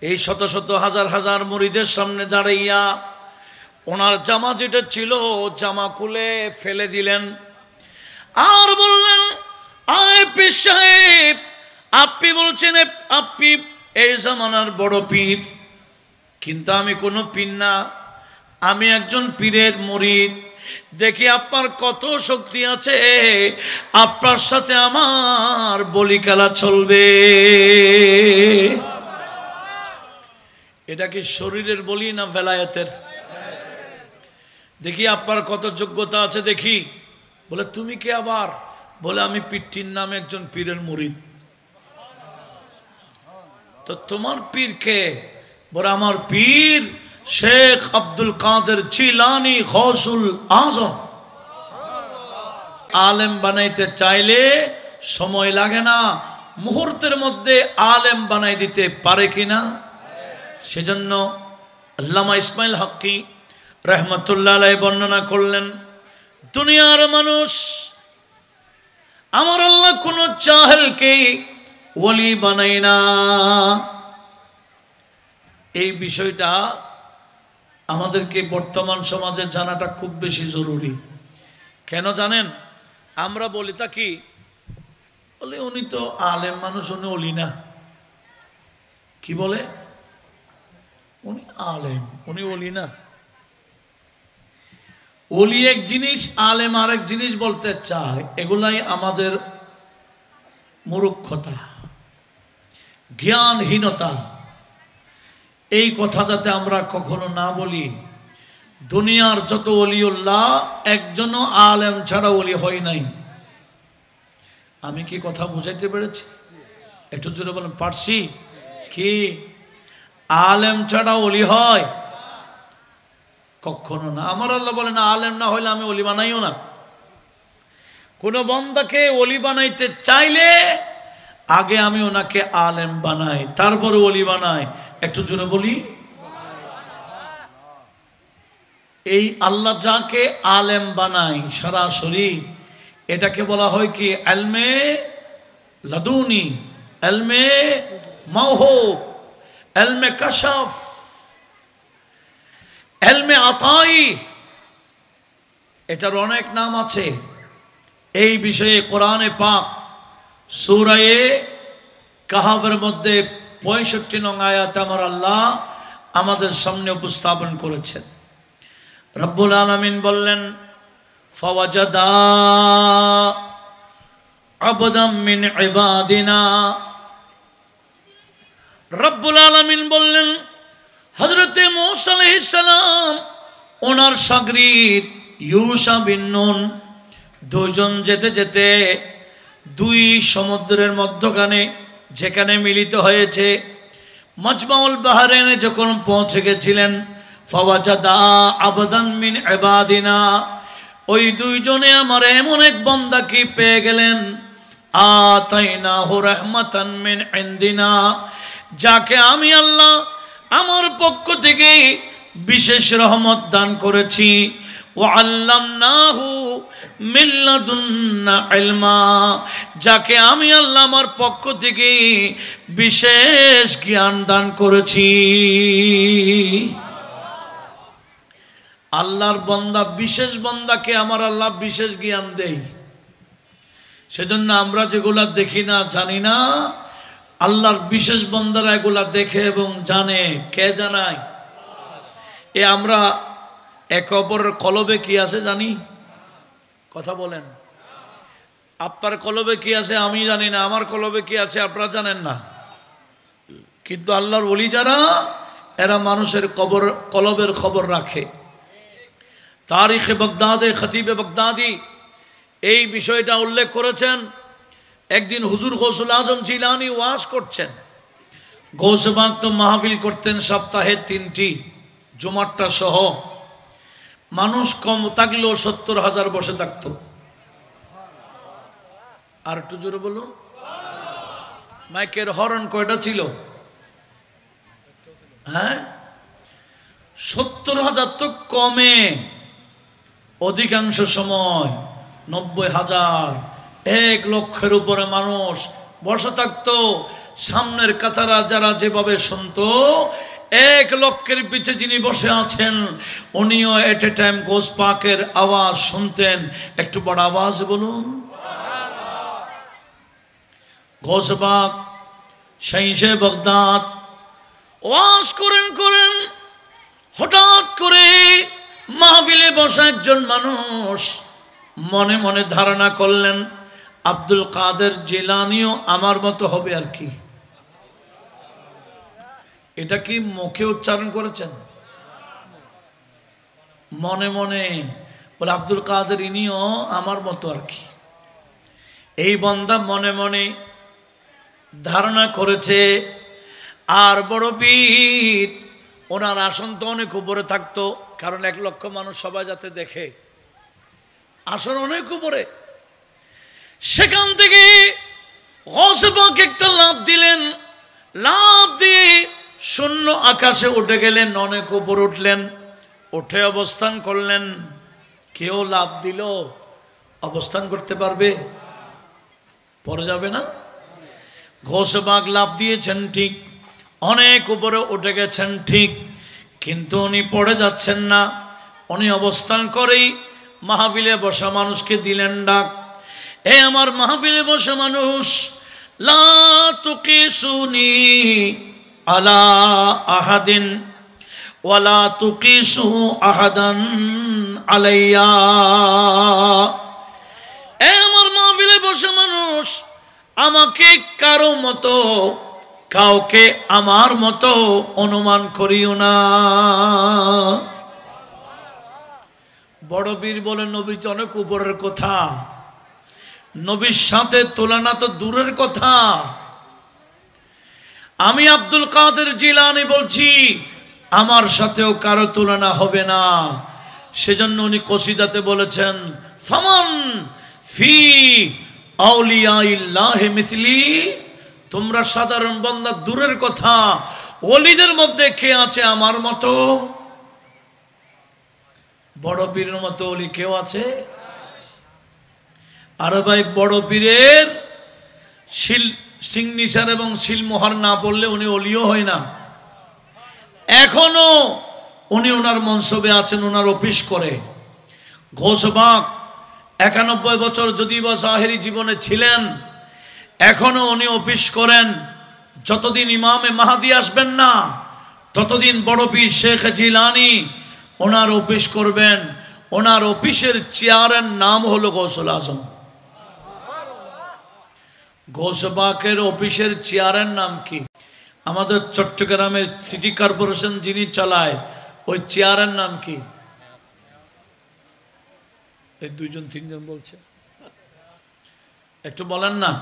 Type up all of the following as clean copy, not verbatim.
এই শত শত হাজার হাজার মুরিদের সামনে দাঁড়াইয়া ওনার জামা যেটা ছিল জামা খুলে ফেলে দিলেন আর বললেন, আয় পীর সাহেব, আপনি বলছেন আপনি এই জামানার বড় পীর, কিন্তু আমি কোনো পীর না, আমি একজন পীরের মুরিদ। দেখি আপনার কত শক্তি আছে, আপনার সাথে আমার বলি খেলা চলবে। এটা কি শরীরের বলি না ভেলায়েতের? দেখি আপনার কত যোগ্যতা আছে দেখি। বলে তুমি কে আবার? বলে আমি পীরটির নামে একজন পীরের মুরিদ। তো তোমার পীর কে? বলে আমার পীর শেখ আব্দুল কাদের জিলানী গৌসুল আজম। আলেম বানাইতে চাইলে সময় লাগে না, মুহূর্তের মধ্যে আলেম বানাই দিতে পারে কিনা? সেজন্য আল্লামা ইসমাইল হক্কি রহমতুল্লাহ আলাইহি বর্ণনা করলেন, দুনিয়ার মানুষ, আমার আল্লাহ কোন জাহেলকে ওলি বানাই না। এই বিষয়টা আমাদেরকে বর্তমান সমাজে জানাটা খুব বেশি জরুরি। কেন জানেন? আমরা বলি তা কি, বলে উনি তো আলেম মানুষ, উনি ওলি না। কি বলে? উনি আলেম, উনি ওলি না। ওলি এক জিনিস, আলেম আরেক জিনিস বলতে চায়। এগুলাই আমাদের মূর্খতা, জ্ঞানহীনতা। এই কথা যাতে আমরা কখনো না বলি। দুনিয়ার যত ওলিউল্লাহ একজনও আলেম ছাড়া ওলি হয় নাই। আমি কি কথা বুঝাইতে পেরেছি? একটু জোরে বলেন, পারছি কি? আলেম ছাড়া ওলি হয়? কখনো না। আমার আল্লাহ বলেন আলেম না হইলে আমি ওলি বানাইও না। কোন বান্দাকে ওলি বানাইতে চাইলে আগে আমি ওনাকে আলেম বানাই, তারপরে ওলি বানাই। একটু জোরে বলি। এই আল্লাহ যাকে আলেম বানাই সরাসরি, এটাকে বলা হয় কি? ইলমে লাদুনি, ইলমে মাওহুব, ইলমে কাশফ, ইলমে আতাই। এটার অনেক নাম আছে। এই বিষয়ে কোরআনে পাক সূরা কাহফের মধ্যে 65 নং আয়াত আমার আল্লাহ আমাদের সামনে উপস্থাপন করেছেন। রব্বুল আলামিন বললেন, ফাওয়াজাদা আবদাম মিন ইবাদিনা। রব্বুল আলামিন বললেন, হযরতে মূসা আলাইহিস সালাম ওনার শাগরিদ ইউশা বিন নুন দুজন যেতে যেতে দুই সমুদ্রের মধ্যখানে যেখানে মিলিত হয়েছে মাজমাউল বাহরাইনে যখন পৌঁছে গেছিলেন, ফাওয়াজাদা আবদান মিন ইবাদিনা, ওই দুইজনে আমার এমন এক বান্দাকে পেয়ে গেলেন, আতাইনাহু রাহমাতান মিন ইনদিনা, যাকে আমি আল্লাহ আমার পক্ষ থেকে বিশেষ রহমত দান করেছি। ওয়া আল্লামনাহু মিন লাদুন্না ইলমা, যাকে আমি আল্লাহ আমার পক্ষ থেকে বিশেষ জ্ঞান দান করেছি। আল্লাহর বান্দা, বিশেষ বান্দাকে আমার আল্লাহ বিশেষ জ্ঞান দেয়। সেজন্য আমরা যেগুলা দেখি না, জানি না, আল্লাহর বিশেষ বান্দারা এগুলা দেখে এবং জানে। কে জানায়? এ আমরা একে অপরের কলবে কি আছে জানি? কথা বলেন। আপনার কলবে কি আছে আমি জানি না, আমার কলবে কি আছে আপনারা জানেন না। কিন্তু আল্লাহর ওলি যারা, এরা মানুষের কলবের খবর রাখে। তারিখে বাগদাদে খতিবে বাগদাদি এই বিষয়টা উল্লেখ করেছেন। একদিন হুজুর গৌসুল আজম জিলানী ওয়াজ করছেন। গৌসে পাক তো মাহফিল করতেন সপ্তাহে 3টি, জুমারটা সহ। মানুষ কম থাকলেও 70,000 বসে থাকতো। আর একটু জোরে বলুন। মাইকের হর্ন কয়টা ছিল? হ্যাঁ, 70,000 তো কমে, অধিকাংশ সময় 90,000, 1 লক্ষের উপরে মানুষ বসে থাকতো। সামনের কাতারা যারা যেভাবে শুনতো, 1 লক্ষের পিছে যিনি বসে আছেন উনিও এট এ টাইম গোস পাকের আওয়াজ শুনতেন। একটু বড় আওয়াজ বলুন। গোস পাক শাইখে বাগদাদ ওয়াজ করেন, হঠাৎ করে মাহফিলে বসা একজন মানুষ মনে মনে ধারণা করলেন আব্দুল কাদের জিলানীও আমার মতো হবে আর কি। এটা কি মুখে উচ্চারণ করেছেন? মনে মনে বলে আব্দুল কাদের ইনিও আমার মতো আর কি। এই বান্দা মনে মনে ধারণা করেছে। আর বড় পীর ওনার আসন তো অনেক উপরে থাকতো, কারণ 1 লক্ষ মানুষ সবাই যাতে দেখে, আসন অনেক উপরে। সেখান থেকে গৌসে পাক একটা লাফ দিলেন, লাফ দিয়ে শূন্য আকাশে উঠে গেলেন, অনেক উপরে উঠলেন, উঠে অবস্থান করলেন। কেউ লাফ দিল অবস্থান করতে পারবে? পরে যাবে না? গৌসে পাক লাফ দিয়েছেন ঠিক, অনেক উপরে উঠে গেছেন ঠিক, কিন্তু উনি পড়ে যাচ্ছেন না। উনি অবস্থান করেই মাহফিলে বসা মানুষকে দিলেন ডাক, এ আমার মাহফিলে বসা মানুষ, লা তুকিসুনি আলা আহাদিন ওয়ালা তুকিসু আহাদান আলাইয়া। এ আমার মাহফিলে বসা মানুষ, আমাকে কারো মতো, কাউকে আমার মতো অনুমান করিও না। বড় বীর বলে নবী তো অনেক উপরের কথা, নবীর সাথে তুলনা তো দূরের কথা। আমি আব্দুল কাদের জিলানী বলছি আমার সাথেও কারো তুলনা হবে না। সেজন্য উনি কসিদাতে বলেছেন, ফামান ফি আউলিয়াইল্লাহি মিসলি, তোমরা সাধারণ বান্দা দূরের কথা, ওলিদের মধ্যে কে আছে আমার মতো? বড় পীরের মতো ওলি কেউ আছে? আর ভাই বড় পীরের সিগনেচার এবং সিলমোহর না পড়লে উনি ওলিও হয় না। এখনো উনি ওনার মনসবে আছেন, ওনার অফিস করে। গৌস পাক 91 বছর যদি বা জাহেরি জীবনে ছিলেন, এখনো উনি অফিস করেন। যতদিন ইমামে মাহাদি আসবেন না ততদিন বড় পীর শেখ জিলানী ওনার অফিস করবেন। ওনার অফিসের চেয়ারের নাম হলো গৌসুল আজম। গৌস পাকের অফিসের চেয়ারের নাম কি? আমাদের চট্টগ্রামের সিটি কর্পোরেশন যিনি চালায় ওই চেয়ারের নাম কি? এই 2-3 বলছে, একটু বলেন না।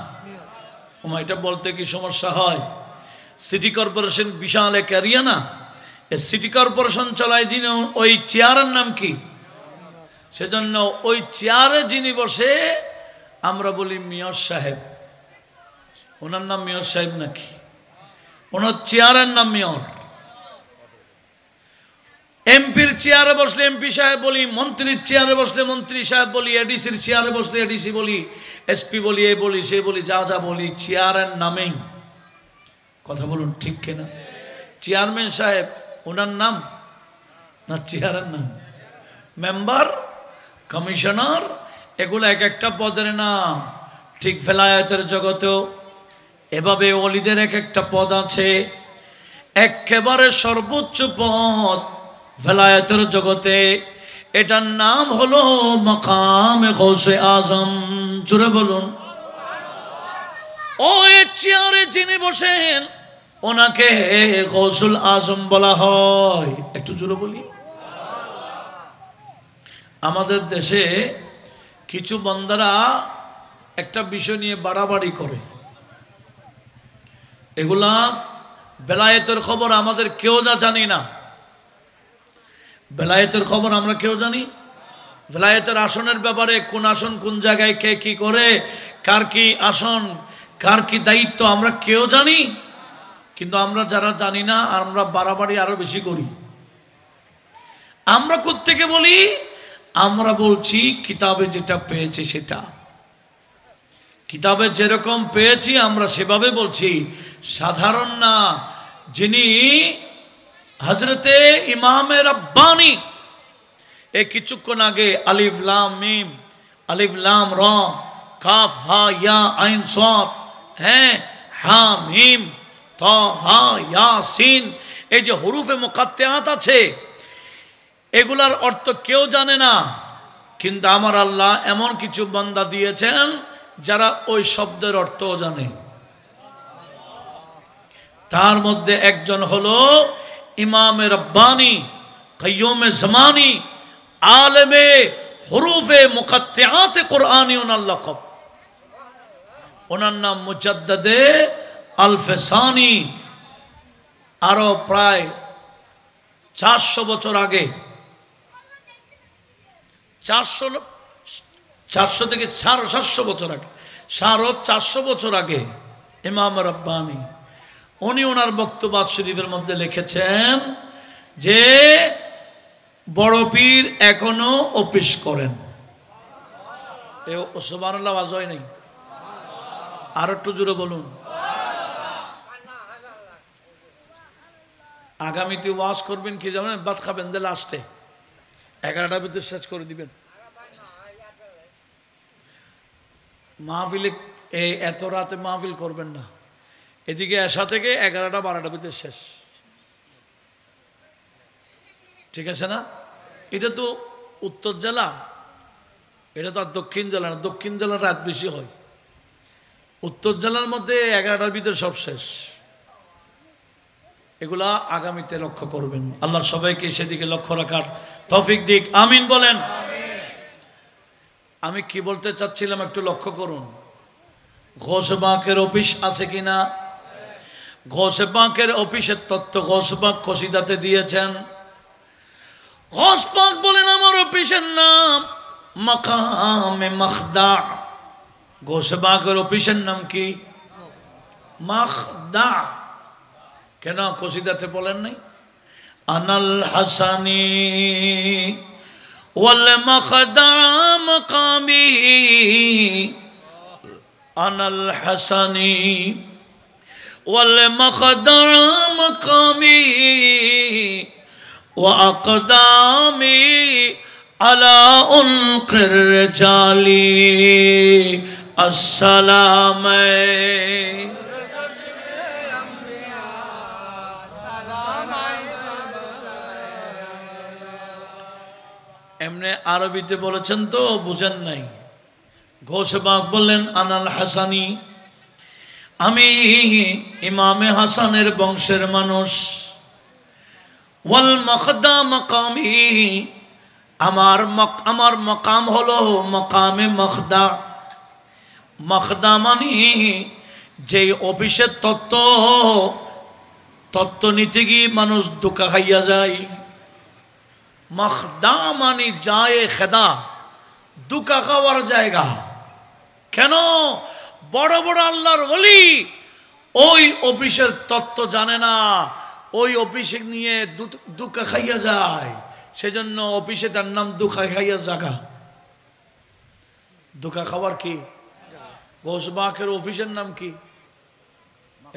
এটা বলতে কি সমস্যা হয়? সিটি কর্পোরেশন বিশাল এক এরিয়া না, এই সিটি কর্পোরেশন চালায় যিনি, ওই চেয়ারের নাম কি? সেজন্য ওই চেয়ারে যিনি বসে আমরা বলি মেয়র সাহেব। ওনার নাম মেয়র সাহেব নাকি? ওনার চেয়ারের নাম মেয়র। এমপির চেয়ারে বসলে এমপি সাহেব বলি, মন্ত্রীর চেয়ারে বসলে মন্ত্রী সাহেব বলি, এডিসির চেয়ারে বসলে এডিসি বলি, এসপি বলি, এ বলি, সে বলি, যা যা বলি চেয়ারের নামেই। কথা বলুন ঠিক কিনা? চেয়ারম্যান সাহেব ওনার নাম না চেয়ারের নাম? মেম্বার, কমিশনার, এগুলো এক একটা পদের নাম। ঠিক ভেলায়েতের জগতেও এভাবে ওলিদের এক একটা পদ আছে। একেবারে সর্বোচ্চ পদ ভেলায়েতের জগতে, এটার নাম হলো মাকামে গৌসে আজম। জোরে বলুন। ওই চেয়ারে যিনি বসেন ওনাকে গৌসুল আজম বলা হয়। একটু জোরে বলি। আমাদের দেশে কিছু বান্দারা একটা বিষয় নিয়ে বাড়াবাড়ি করে, এগুলা বেলায়েতের খবর আমাদের কেউ জানি না। বেলায়েতের খবর আমরা কেউ জানি? বেলায়েতের আসনের ব্যাপারে কোন আসন কোন জায়গায় কে কি করে, কার কি আসন, কার কি দায়িত্ব আমরা কেউ জানি? কিন্তু আমরা যারা জানি না আমরা বাড়াবাড়ি আরো বেশি করি। আমরা কোত্থেকে বলি? আমরা বলছি কিতাবে যেটা পেয়েছে সেটা। কিতাবে যেরকম পেয়েছি আমরা সেভাবে বলছি, সাধারণ না। যিনি হযরতে ইমামে রব্বানি এই কিছুক্ষণ আগে আলিফ লাম মিম, আলিফ লাম র, কাফ হা ইয়া আইন সাদ, হ্যাঁ, হা মিম ত হা ইয়াসিন, এই যে হুরুফে মুকাত্তাআত আছে এগুলার অর্থ কেউ জানে না, কিন্তু আমার আল্লাহ এমন কিছু বান্দা দিয়েছেন যারা ওই শব্দের অর্থও জানে। তার মধ্যে একজন হলো ইমামে রব্বানি, কাইয়ুমে জামানি, আলেমে হুরুফে মুকাত্তাআত কুরআনি ওনার লকব। ওনার নাম মুজাদ্দিদে আল-ফেসানি। আরো প্রায় 400 বছর আগে, 400 থেকে 450 বছর আগে, 450 বছর আগে ইমাম রব্বানি উনি ওনার বক্তব্য শরীফের মধ্যে লিখেছেন যে বড় পীর এখনো অফিস করেন। সুবহানাল্লাহ আওয়াজ হয় নাই? আর একটু জোরে বলুন। আগামীতে ওয়াজ করবেন কি জানেন? ভাত খাবেন দিলে আসতে 11টার ভিতরে শেষ করে দিবেন। মাহফিলে এত রাতে মাহফিল করবেন না, এদিকে এসা থেকে 11টা 12টার ভিতরে শেষ, ঠিক আছে না? এটা তো উত্তর জেলা, এটা তো আর দক্ষিণ জেলা না। দক্ষিণ জেলার রাত বেশি হয়, উত্তর জেলার মধ্যে 11টার ভিতরে সব শেষ। এগুলা আগামীতে লক্ষ্য করবেন। আল্লাহ সবাইকে সেদিকে লক্ষ্য রাখার তৌফিক দিক, আমিন বলেন। আমি কি বলতে চাচ্ছিলাম একটু লক্ষ্য করুন। গৌসে পাকের অফিস আছে কিনা? গৌসে পাকের অফিসের তথ্য গৌসে পাক কসিদাতে দিয়েছেন। গৌস পাক বলেন আমার অফিসের নাম মাকামে মাখদা। গৌসে পাকের অফিসের নাম কি? মাখদা। কেন কসিদাতে বলেন নাই? আনাল হাসানি ওয়াল মাখদা মাকামি, আনাল হাসানি ওয়াল মাখদা মাকামি ওয়া আকদামি আলা উনকির রিজালি আসসালাম। এমনি আরবিতে বলেছেন তো বুঝেন নাই। গৌসে পাক বললেন আনাল হাসানি, আমি ইমামে হাসানের বংশের মানুষ। ওয়াল মাখদা মাকামি, আমার মাকাম হলো মাকামে মাখদা। মাখদা মানে যে অফিসের তত্ত্ব নিতে গিয়ে মানুষ ধোঁকা খাইয়া যায়। মাখদা মানে যায় খেদা, ধোঁকা খাওয়ার জায়গা। কেন? বড় বড় আল্লাহর ওলি ওই অফিসের তত্ত্ব জানে না, ওই অফিসে নিয়ে ধোঁকা খাইয়া যায়। সেজন্য অফিসে তার নাম ধোঁকা খাইয়া জায়গা। ধোঁকা খাওয়ার কি? গৌস পাকের অফিসের নাম কি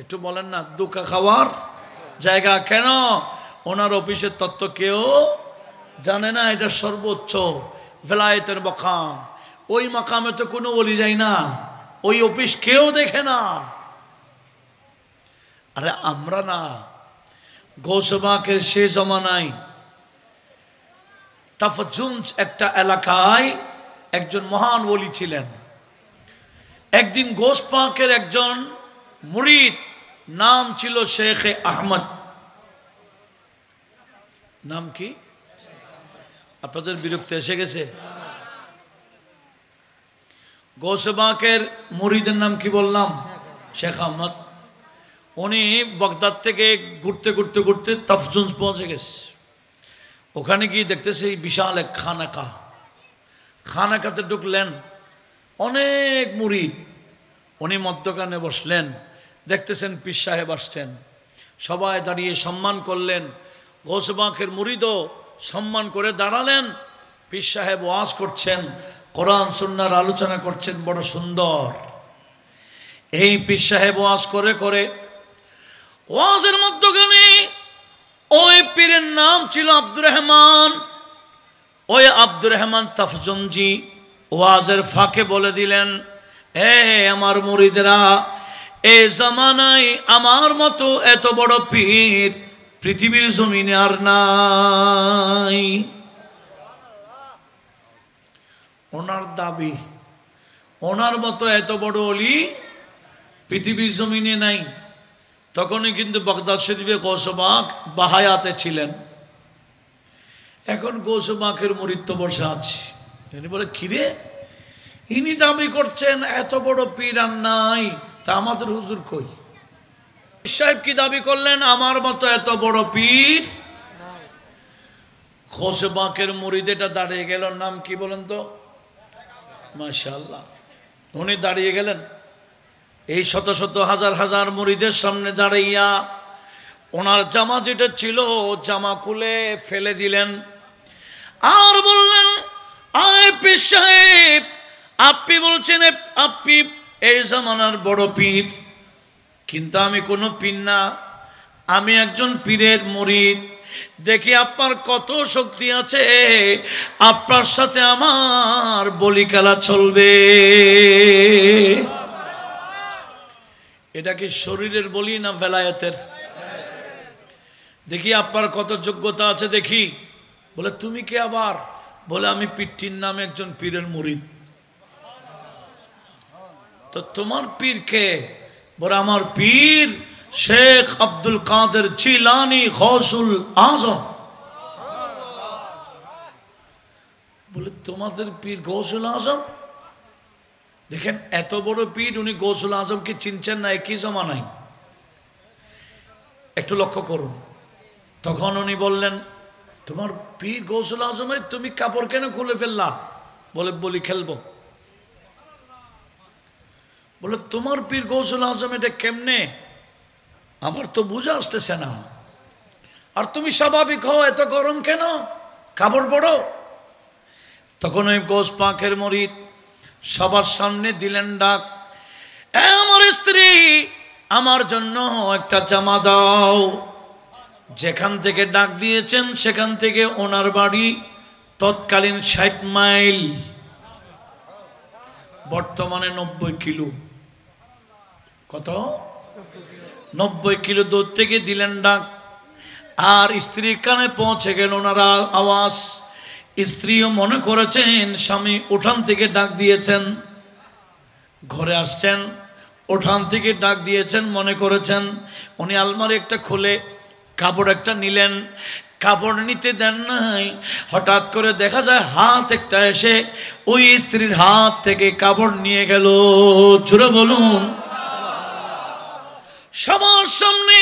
একটু বলেন না? ধোঁকা খাওয়ার জায়গা। কেন? ওনার অফিসের তত্ত্ব কেউ জানে না। এটা সর্বোচ্চ ভেলায়েতের মাকাম। ওই মাকামে তো কোনো ওলি যায় না, ওই অফিস কেউ দেখে না। আরে আমরা না, গৌসে পাকের সে জমানায় তাফজুঞ্জ একটা এলাকায় একজন মহান ওলি ছিলেন। একদিন গৌস পাকের একজন মুরিদ, নাম ছিল শেখ আহমদ। নাম কি? আপনাদের বিরক্তি এসে গেছে? গৌসে পাকের মুরিদের নাম কি বললাম? শেখ আহমদ। উনি বাগদাদ থেকে ঘুরতে ঘুরতে ঘুরতে তাফজুঞ্জ পৌঁছে গেছে। ওখানে গিয়ে দেখতেছে বিশাল এক খানাকা। খানাকাতে ঢুকলেন, অনেক মুরিদ। উনি মধ্যখানে বসলেন, দেখতেছেন পীর সাহেব আসছেন। সবাই দাঁড়িয়ে সম্মান করলেন। গৌসে পাকের মুরিদও সম্মান করে দাঁড়ালেন। পীর সাহেব ওয়াজ করছেন, কোরআন সুন্নাহর আলোচনা করছেন, বড় সুন্দর। এই পীর সাহেব ওয়াজ করে করে ওয়াজের মধ্যখানে ওই পীরের নাম ছিল আব্দুর রহমান। ওই আব্দুর রহমান তাফজনজি ওয়াজের ফাঁকে বলে দিলেন, এ আমার মুরিদেরা, এই জামানায় আমার মতো এত বড় পীর পৃথিবীর জমিনে আর নাই। ওনার দাবি, ওনার মতো এত বড় অলি পৃথিবীর জমিনে নাই। তখনই কিন্তু বাগদাদ শরীফে গৌসবাক বাহায়াতে ছিলেন। এখন গৌসবাকের মুরিদ তো বসে আছে। ইনি বলে, কিরে, ইনি দাবি করছেন এত বড় পীর আর নাই, তা আমাদের হুজুর কই? সাহেব কি দাবি করলেন? আমার মতো এত বড় পীর। গৌসবাকের মুরিদ এটা দাঁড়িয়ে গেল। নাম কি বলেন তো? মাশাআল্লাহ। উনি দাঁড়িয়ে গেলেন, এই শত শত হাজার হাজার মুরিদের সামনে দাঁড়াইয়া ওনার জামা যেটা ছিল জামা খুলে ফেলে দিলেন, আর বললেন, আয় পীর সাহেব, আপনি বলছেন আপনি এই জামানার বড় পীর, কিন্তু আমি কোনো পীর না, আমি একজন পীরের মুরিদ। দেখি আপনার কত শক্তি আছে, আপনার সাথে আমার বলি খেলা চলবে। এটা কি শরীরের বলি না ভেলায়েতের? দেখি আপনার কত যোগ্যতা আছে দেখি। বলে, তুমি কে আবার? বলে, আমি পীরটির নামে একজন পীরের মুরিদ। তো তোমার পীর কে? বলে, আমার পীর শেখ আব্দুল কাদের জিলানী গৌসুল আজম। বলে, তোমাদের পীর গৌসুল আজম? দেখেন এত বড় পীর, উনি গৌসুল আজমকে চিনছেন না, একই জমানায়। একটু লক্ষ্য করুন। তখন উনি বললেন, তোমার পীর গৌসুল আজমের, তুমি কাপড় কেন খুলে ফেললা? বলে, বলি খেলবো। বলে, তোমার পীর গৌসুল আজম, এটা কেমনে? আমার তো বুঝে আসতেছে না। আর তুমি স্বাভাবিক হও, এত গরম কেন? কাপড় বড়। তখন ওই গৌস পাকের মুরিদ সবার সামনে দিলেন ডাক, আমার স্ত্রী, আমার জন্য একটা জামা দাও। যেখান থেকে ডাক দিয়েছেন সেখান থেকে ওনার বাড়ি তৎকালীন 60 মাইল, বর্তমানে 90 কিলো। কত? 90 কিলো দূর থেকে দিলেন ডাক। আর স্ত্রীর কানে পৌঁছে গেল ওনার আওয়াজ। স্ত্রীও মনে করেছেন স্বামী উঠান থেকে ডাক দিয়েছেন, ঘরে আসছেন, উঠান থেকে ডাক দিয়েছেন মনে করেছেন। উনি আলমারি একটা খুলে কাপড় একটা নিলেন, কাপড় নিতে দেন নাই, হঠাৎ করে দেখা যায় হাত একটা এসে ওই স্ত্রীর হাত থেকে কাপড় নিয়ে গেল। জোরে বলুন। সবার সামনে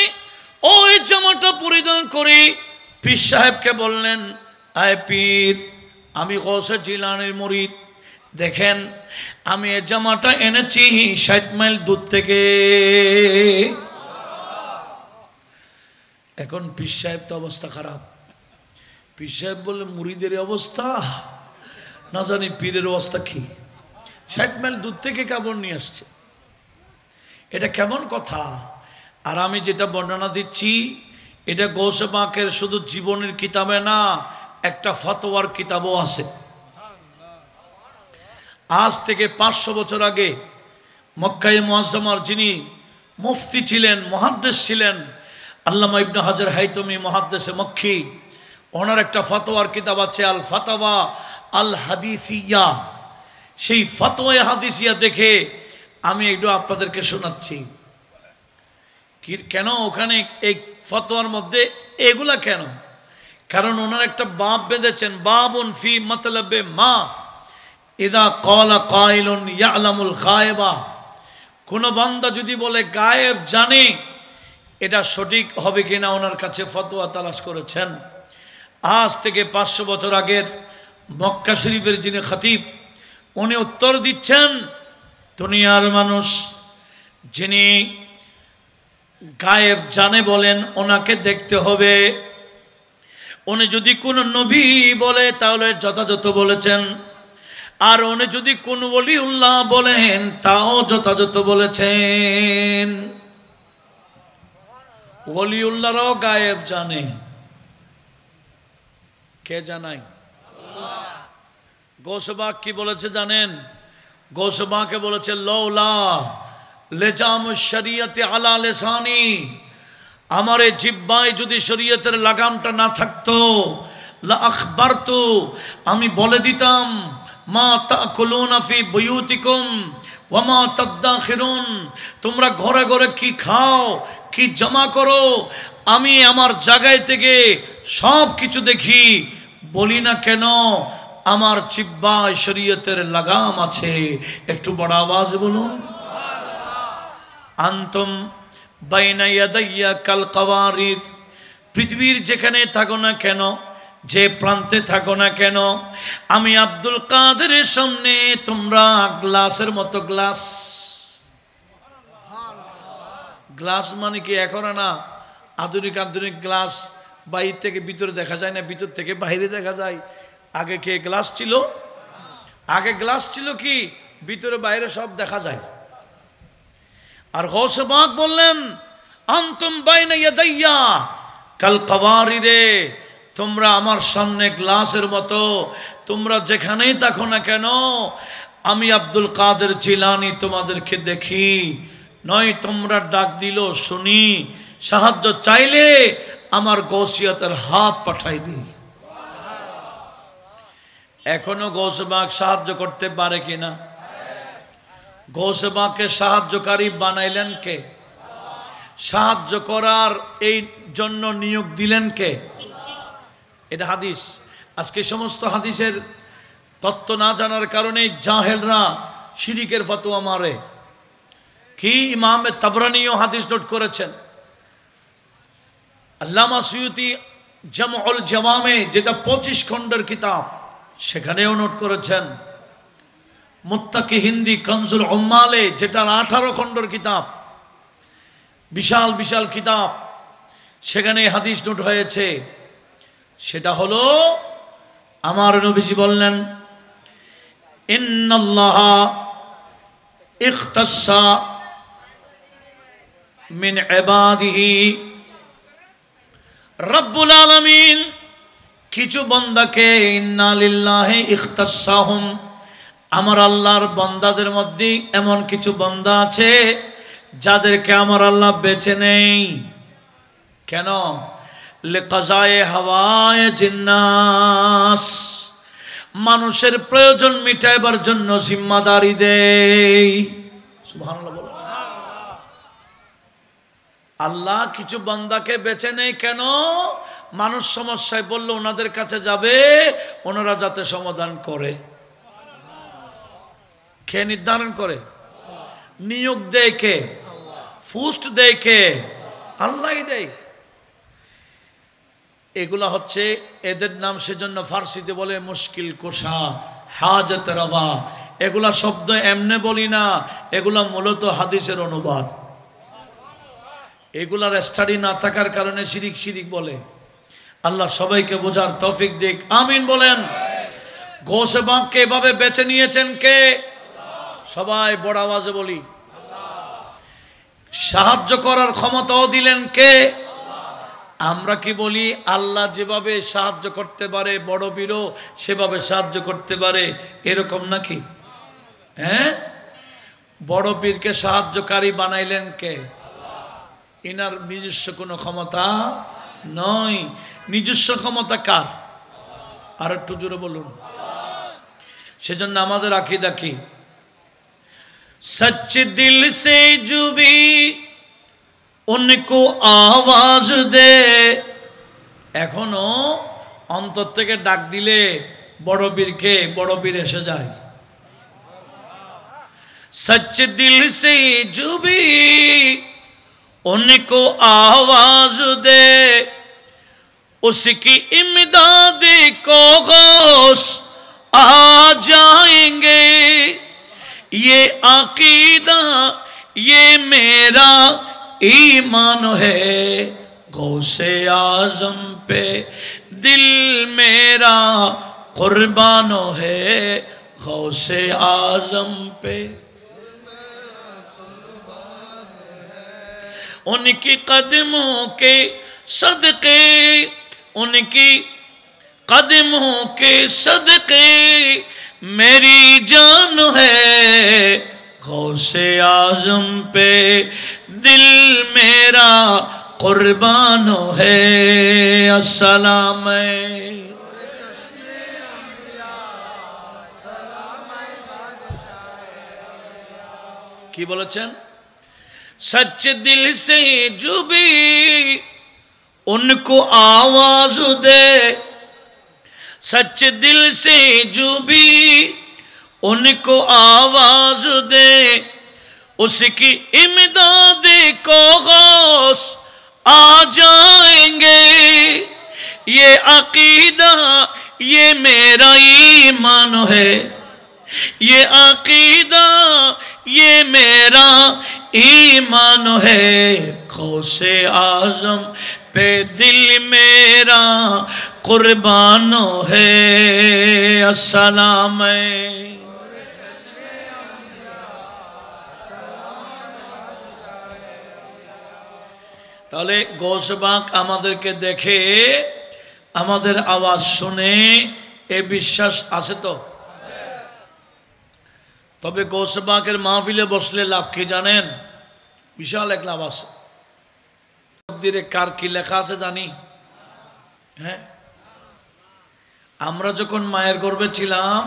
ওই জামাটা পরিধান করে পীর সাহেবকে বললেন, আয় পীর, আমি গৌসে জিলানীর মুরিদ, দেখেন আমি এই জামাটা এনেছি 60 মাইল দূর থেকে। এখন পীর সাহেব তো অবস্থা খারাপ। পীর সাহেব বললে, মুরিদের অবস্থা না জানি পীরের অবস্থা কি? 60 মাইল দূর থেকে কাপড় নিয়ে আসছে, এটা কেমন কথা? আর আমি যেটা বর্ণনা দিচ্ছি এটা গৌসে পাকের শুধু জীবনের কিতাবে না, একটা ফতোয়ার কিতাবও আছে। আজ থেকে 500 বছর আগে মক্কায়ে মুআজ্জামার যিনি মুফতি ছিলেন, মুহাদ্দিস ছিলেন, আল্লামা ইবনে হাজার হাইতমি মুহাদ্দিসে মক্কি, ওনার একটা ফতোয়ার কিতাব আছে, আল ফাতাওয়া আল হাদিসিয়া। সেই ফতোয়া হাদিসিয়া দেখে আমি একটু আপনাদেরকে শোনাচ্ছি। কেন ওখানে এই ফতোয়ার মধ্যে এগুলা কেন? কারণ ওনার একটা বাব বেঁধেছেন, বাবুন ফি মাতলাবে মা ইদা ক্বালা কাইলুন ইয়ালামুল গায়বা। কোন বান্দা যদি বলে গায়েব জানে, এটা সঠিক হবে কিনা ওনার কাছে ফতোয়া তালাশ করেছেন। আজ থেকে 500 বছর আগের মক্কা শরীফের যিনি খতিব, উনি উত্তর দিচ্ছেন, দুনিয়ার মানুষ যিনি গায়েব জানে বলেন ওনাকে দেখতে হবে। উনি যদি কোনো নবী বলে তাহলে যথাযথ বলেছেন, আর উনি যদি কোন ওলিউল্লাহ বলেন তাও যথাযথ বলেছেন। ওলিউল্লাহরাও গায়েব জানে, কে জানাই? গৌসবাগ কি বলেছে জানেন? গৌসবাগকে বলেছে লৌলা লেজাম শরিয়তে আলা লিসানি, আমার এই জিহ্বায় যদি শরীয়তের লাগামটা না থাকতো লা আখবারতু, আমি বলে দিতাম মা তাকুলুনা ফি বুয়ুতিকুম ওয়া মা তাদাখিরুন, তোমরা ঘরে ঘরে কি খাও কি জমা করো, আমি আমার জায়গায় থেকে সব কিছু দেখি। বলি না কেন? আমার জিহ্বায় শরীয়তের লাগাম আছে। একটু বড় আওয়াজে বলুন। আনতুম বাইনা ইয়াদাইয়া কাল কাওয়ারিদ, পৃথিবীর যেখানে থাকো না কেন, যে প্রান্তে থাকো না কেন, আমি আব্দুল কাদেরের সামনে তোমরা গ্লাসের মতো। গ্লাস, গ্লাস মানে কি এখন না আধুনিক আধুনিক গ্লাস, বাইরে থেকে ভিতরে দেখা যায় না, ভিতর থেকে বাইরে দেখা যায়। আগে কে গ্লাস ছিল? আগে গ্লাস ছিল কি ভিতরে বাইরে সব দেখা যায়। আর গৌসে পাক বললেন আনতুম বাইনা ইয়াদাইয়া কাল কাওয়ারিদে, তোমরা আমার সামনে গ্লাসের মতো। তোমরা যেখানেই থাকো না কেন, আমি আব্দুল কাদের জিলানী তোমাদেরকে দেখি, নয় তোমরা ডাক দিল শুনি, সাহায্য চাইলে আমার গৌসিয়তের হাত পাঠাই দিই। এখনো গৌসবাগ সাহায্য করতে পারে কিনা? গৌসবাগকে সাহায্যকারী বানাইলেন কে? সাহায্য করার এই জন্য নিয়োগ দিলেন কে? এটা হাদিস। আজকে সমস্ত হাদিসের তত্ত্ব না জানার কারণে জাহেলরা শিরিকের ফতোয়া মারে। কি ইমাম তাবরানীও হাদিস নোট করেছেন, আল্লামা সুয়ুতি জামউল জাওয়ামে, যেটা 25 খণ্ডের কিতাব, সেখানেও নোট করেছেন। মুত্তাকি হিন্দি কনজুল উম্মালে, যেটা 18 খণ্ডের কিতাব, বিশাল বিশাল কিতাব, সেখানে হাদিস নোট হয়েছে। সেটা হলো আমার নবীজি বললেন ইন্নাল্লাহা ইখতাসসা মিন ইবাদিহি, রব্বুল আলামিন কিছু বান্দাকে ইন্না লিল্লাহি ইখতাসসাহুম, আমার আল্লাহর বান্দাদের মধ্যে এমন কিছু বান্দা আছে যাদেরকে আমার আল্লাহ বেছে নেই। কেন? লিকাজায়ে হাওয়ায়ে জিন্নাস, মানুষের প্রয়োজন মিটাইবার জন্য জিম্মাদারি দেই। সুবহানাল্লাহ বলো। আল্লাহ কিছু বান্দাকে বেছে নেই কেন? মানুষ সমস্যায় বললে ওনাদের কাছে যাবে, ওনারা যাতে সমাধান করে। কে নির্ধারণ করে? নিয়োগ দেয় কে? পোস্ট দেয় কে? আল্লাহই দেয়। এগুলা হচ্ছে এদের নাম, সেজন্য ফার্সিতে বলে মুশকিল কুশা, হাজত রওয়া। এগুলা শব্দ এমনে বলি না, এগুলা মূলত হাদিসের অনুবাদ। এগুলার স্টাডি না থাকার কারণে শিরিক শিরিক বলে। আল্লাহ সবাইকে বোঝার তৌফিক দিক, আমিন বলেন। গৌসে পাককে এভাবে বেছে নিয়েছেন কে? সবাই বড় আওয়াজে বলি। সাহায্য করার ক্ষমতাও দিলেন কে? আমরা কি বলি আল্লাহ যেভাবে সাহায্য করতে পারে, বড় বীরও সেভাবে সাহায্য করতে পারে, এরকম নাকি? হ্যাঁ, বড় বীরকে সাহায্যকারী বানাইলেন কে? ইনার নিজস্ব কোনো ক্ষমতা নয়। নিজস্ব ক্ষমতা কার? আর একটু জোরে বলুন। সেজন্য আমাদের আকীদা কি? सच दिल से जो भी उनको आवाज दे, এখনো অন্তর থেকে ডাক দিলে বড় বীরকে, বড় বীর এসে যায়। सच दिल से जो भी उनको आवाज दे, उसकी इमदाद को गौस आ जाएंगे। ये अकीदा ये मेरा ईमान है, गौसे आजम पे दिल मेरा कुर्बान है, गौसे आजम पे उनकी कदमों के सदके, उनकी कदमों के सदके मेरी जान है। गौसे आजम पे दिल मेरा कुर्बान है। अस्सलाम की बोलेছেন? सच्चे दिल से जो भी उनको आवाज दे, सच्चे दिल से जो भी उनको आवाज दे, उसकी इमदाद को गौस आ जाएंगे। ये अकीदा ये मेरा ईमान है, ये अकीदा ये मेरा ईमान है। गौसे आजम पे दिल मेरा कुर्बान है। अस्सलाम তাহলে গৌসবাক আমাদেরকে দেখে আমাদের আওয়াজ শুনে এ বিশ্বাস আছে তো? তবে গৌসবাকের মাহফিলে বসলে লাভ কি জানেন? বিশাল এক লাভ আছে। তকদিরে কার কি লেখা আছে জানি? হ্যাঁ, আমরা যখন মায়ের গর্ভে ছিলাম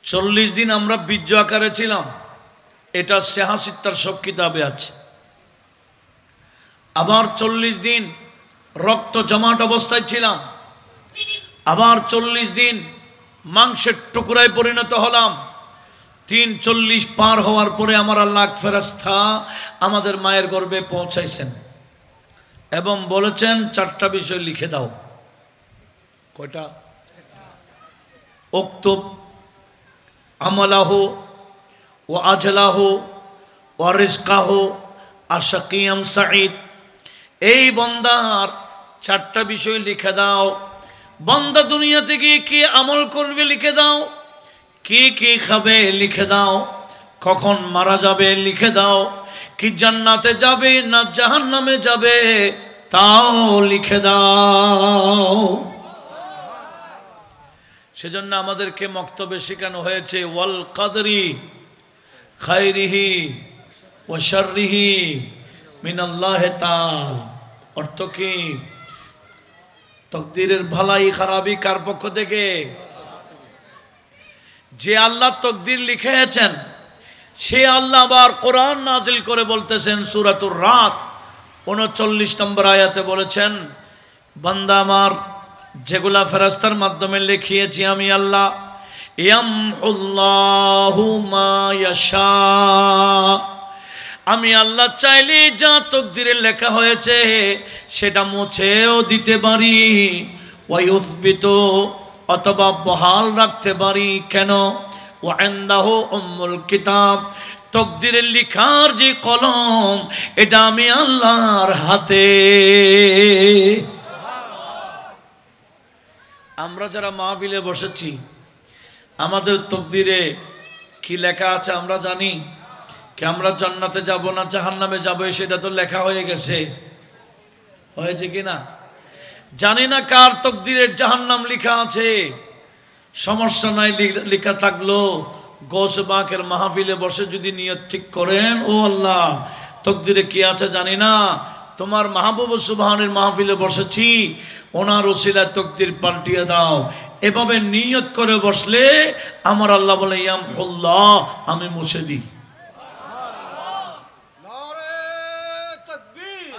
40 দিন আমরা বীর্য আকারে ছিলাম, এটা সেহাসিত্তার সব কিতাবে আছে। আবার 40 দিন রক্ত জমাট অবস্থায় ছিলাম, আবার 40 দিন মাংসের টুকরায় পরিণত হলাম। 40 পার হওয়ার পরে আমার আল্লাহ ফেরেশতা আমাদের মায়ের গর্ভে পৌঁছাইছেন এবং বলেছেন 4টা বিষয় লিখে দাও। কয়টা? উক্তুব আমালাহু ওয়া আজলাহু ওয়া রিজকাহু আশাকিয়াম সাঈদ। এই বান্দার 4টা বিষয় লিখে দাও। বান্দা দুনিয়া থেকে কি আমল করবে লিখে দাও, কি কি খাবে লিখে দাও, কখন মারা যাবে লিখে দাও, কি জান্নাতে যাবে না জাহান্নামে যাবে তাও লিখে দাও। সেজন্য আমাদেরকে মক্তবে শেখানো হয়েছে ওয়াল কদরি খায়রিহি ওয়া শাররিহি মিনাল্লাহি তাআলা। অর্থ কি? তকদিরের ভালাই খারাপি কার পক্ষ থেকে? যে আল্লাহ তকদির লিখেছেন সে আল্লাহ আবার কোরআন নাজিল করে বলতেছেন সূরাতুর রাত 39 নম্বর আয়াতে বলেছেন, বান্দা আমার যেগুলা ফেরেশতার মাধ্যমে লিখিয়েছি আমি আল্লাহ, ইয়ামহুল্লাহু মা ইয়াশা, আমি আল্লাহ চাইলে যা তকদিরে লেখা হয়েছে সেটা মুছেও দিতে পারি, ওয়া ইউসবিতু অথবা বহাল রাখতে পারি। কেন? ওয়া ইনদাহু উম্মুল কিতাব, তকদিরের লিখার যে কলম এটা আমি আল্লাহর হাতে। আমরা যারা মাহফিলে বসেছি আমাদের তকদিরে কি লেখা আছে আমরা জানি কি? আমরা জান্নাতে যাব না জাহান্নামে যাব সেটা তো লেখা হয়ে গেছে, হয়েছে কি না? জানি না কার তকদিরের জাহান্নাম লেখা আছে। সমস্যা নাই, লেখা থাকলো গৌসবাকের মাহফিলে বসে যদি নিয়ত ঠিক করেন, ও আল্লাহ তকদিরে কি আছে জানি না, তোমার মাহবুব সুবহানের মাহফিলে বসেছি, ওনার ওসিলায় তকদির পাল্টিয়ে দাও, এভাবে নিয়ত করে বসলে আমার আল্লাহ বলে ইয়ামহুল্লাহ, আমি মুছে দিই।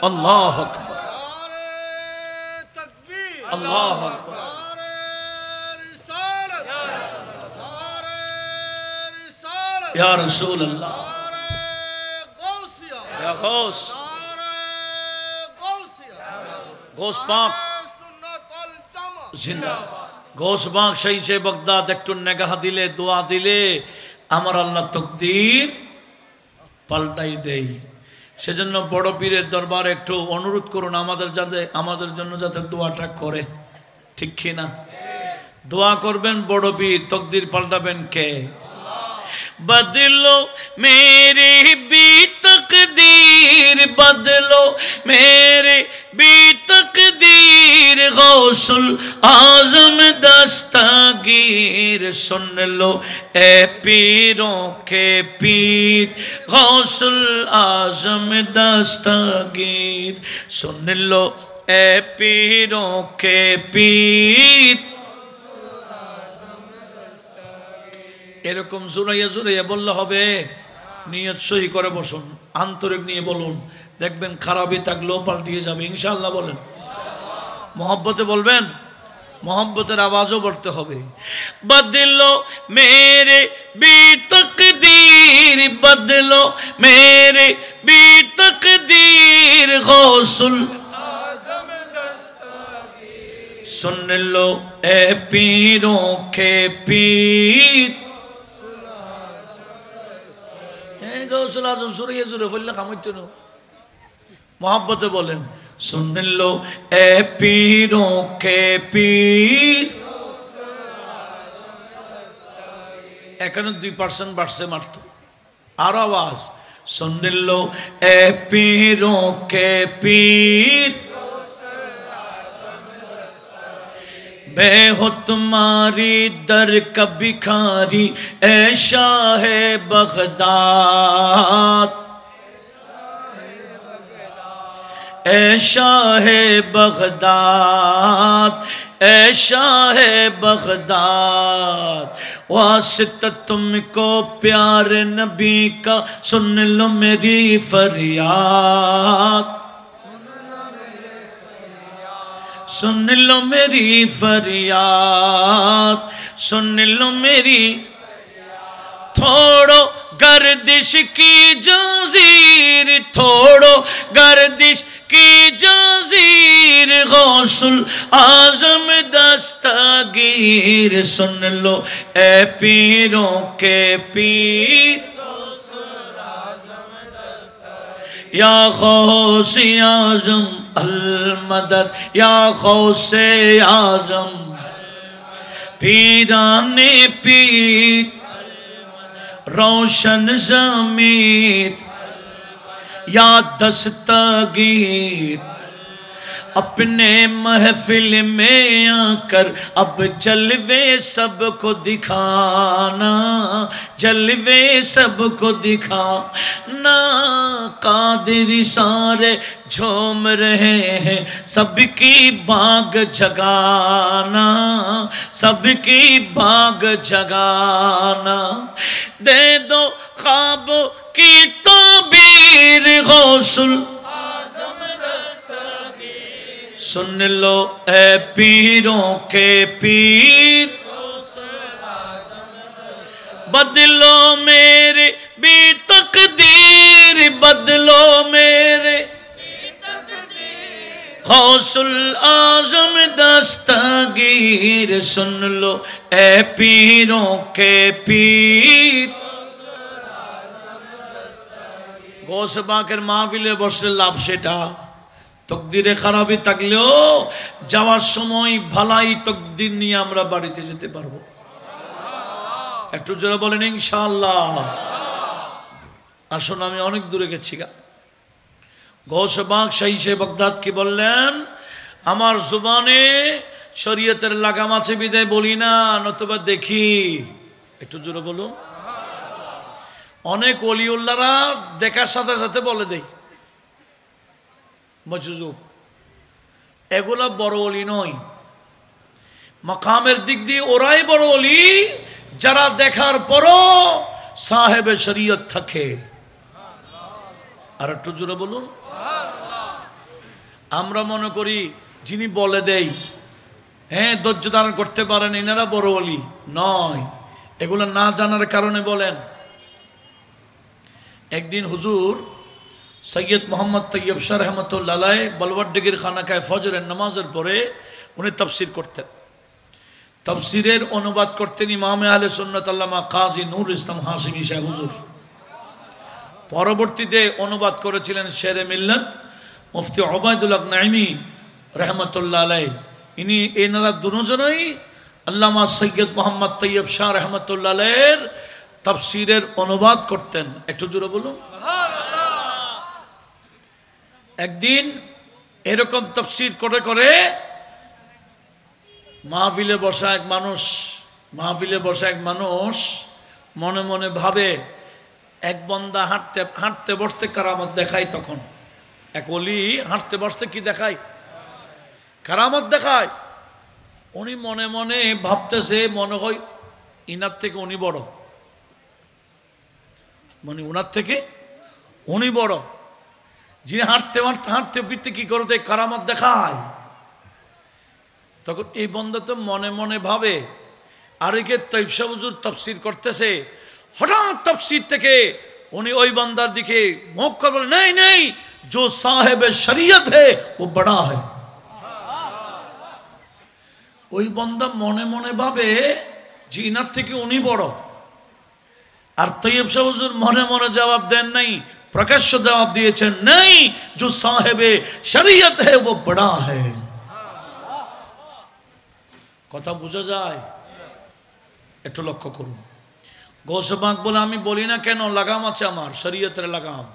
আল্লাহু আকবার, আল্লাহু আকবার। ইয়া রাসূলুল্লাহ, ইয়া গৌস, গৌস পাক জিন্দাবাদ। গৌস পাক সেই সে বাগদাদ একটু নেগাহ দিলে, দোয়া দিলে আমার আল্লাহ তকদির পাল্টাই দেয়। সেজন্য বড় পীরের দরবারে একটু অনুরোধ করুন আমাদের জন্য যাতে দোয়াটা করে, ঠিক কি না? দোয়া করবেন বড় পীর, তকদির পাল্টাবেন কে? बदलो मेरी भी तकदीर, बदलो मेरी भी तकदीर, गौसुल आजम दस्तगीर। सुन लो ए पीरों के पीर, गौसुल आजम दस्तगीर। सुन लो ए पीरों के पीर। এরকম জোরাইয়া জোরাইয়া বললে হবে? নিয়ত সহি করে বসুন, আন্তরিক নিয়ে বলুন, দেখবেন খারাপই থাকলেও পাল্টিয়ে যাবে ইনশাআল্লাহ। বলেন মোহব্বতে বলবেন, মোহব্বতের আওয়াজও পড়তে হবে। বদলো মেরে বি তকদীর, বদলো মেরে বি তকদীর, গৌসুল आजम दस्तगीर। सुन लो ए पीरों के पीर। गौसुल आजम सुरे जुरे फल्ला खामोइतो न मोहब्बते बोलें। सुन लो ए पीरों के पीर। এখানে 2% বাড়ছে মাত্র, আর আওয়াজ। सुन लो ए पीरों के पीर, मैं हो तुम्हारी दर का भिखारी, ए शाह बगदाद, ए शाह बगदाद, ए शाह बगदाद। वास्ता तुमको प्यार नबी का, सुन लो मेरी फरियाद, सुन लो मेरी फरियाद, सुन लो मेरी। थोड़ो गर्दिश की जंजीर, थोड़ो गर्दिश की जंजीर, गौसुल आजम दस्तगीर। सुन लो ए पीरों के पीर, या गौसे आजम अल मदद, या गौसे आजम पीराने पीर, रोशन ज़मीर, या दस्तगीर। अपने महफिल में आकर अब जलवे सबको दिखाना, जलवे सबको दिखाना। कादिरी सारे झूम रहे हैं, सबकी बाग जगाना, सबकी बाग जगाना। दे दो ख्वाब की ताबीर, गौसुल सुन लो ए पीरों के पीर। बदलो मेरे भी तकदीर, बदलो मेरे गौसुल आजम दस्तगीर। सुन लो ए पीरों के पीर। गौस पाकेर महफिले बसले लाभ सेटा, तकदीरे खराबी থাকলেও যাওয়ার সময় ভালাই তকদির নিয়ে আমরা বাড়িতে যেতে পারবো। একটু জোরে বলেন ইনশাআল্লাহ। আসুন, আমি অনেক দূরে গেছি গা। গৌসে পাক শাহী বাগদাদ কি বললেন? আমার জবানে শরীয়তের লাগাম আছে বিদায় বলি না, নতুবা দেখি। একটু জোরে বলুন। অনেক ওলিউল্লাহরা দেখার সাথে সাথে বলে দেয় মজজুব, এগুলা বড় ওলি নয়। মাকামের দিক দিয়ে ওরাই বড় ওলি যারা দেখার পরও সাহেবে শরীয়ত থাকে। আর একটু জোরে বলুন। আমরা মনে করি যিনি বলে দেই, হ্যাঁ ধৈর্য ধারণ করতে পারেন, এনারা বড় ওলি নয়। এগুলো না জানার কারণে বলেন। একদিন হুজুর সৈয়দ মোহাম্মদ তৈয়ব শাহ রহমতুল্লাহ আলাইহ বলওয়ারডিগির খানাকায় ফজরের নামাজের পরে উনি তাফসীর করতেন। তাফসীরের অনুবাদ করতেন ইমামে আহলে সুন্নাত আল্লামা কাজী নূর ইসলাম হাশিমি শাহ হুজুর। পরবর্তীতে অনুবাদ করেছিলেন শেরে মিল্লাত মুফতি ওবায়দুল হক নাইমি রহমতুল্লাহ আলাইহ। এনারা দুজনই আল্লামা সৈয়দ মোহাম্মদ তৈয়ব শাহ রহমতুল্লাহ আলাইহির তাফসীরের অনুবাদ করতেন। একটু জোরে বলুন। একদিন এরকম তাফসীর করে করে মাহফিলে বসা এক মানুষ মনে মনে ভাবে, এক বান্দা হাঁটতে হাঁটতে বসতে কারামত দেখায়। তখন এক ওলি হাঁটতে বসতে কি দেখায়? কারামত দেখায়। উনি মনে মনে ভাবতেছে, মনে হয় ইনার থেকে উনি বড়, মানে উনার থেকে উনি বড়, যিনি হাঁটতে হাঁটতে ফিরতে কি করতে কারামত দেখায়। তখন এই বান্দা তো মনে মনে ভাবে, আরেকে তৈয়ব শাহ হুজুর তাফসীর করতেছে। হঠাৎ তাফসীর থেকে উনি ওই বান্দার দিকে মুখ করে বলে, नहीं नहीं, जो साहिब शरीयत है वो बड़ा है। ওই বান্দা মনে মনে ভাবে যে ইনার থেকে উনি বড়। আর তৈয়ব শাহ হুজুর মনে মনে জবাব দেন নাই, প্রকাশ্য জবাব দিয়েছেন, नहीं जो साहिब शरीयत है वो बड़ा है। কথা বোঝা যায়? একটু লক্ষ্য করুন। গৌসে পাক বলে, আমি বলি না কেন, লাগাম আছে আমার, শরীয়তের লাগাম।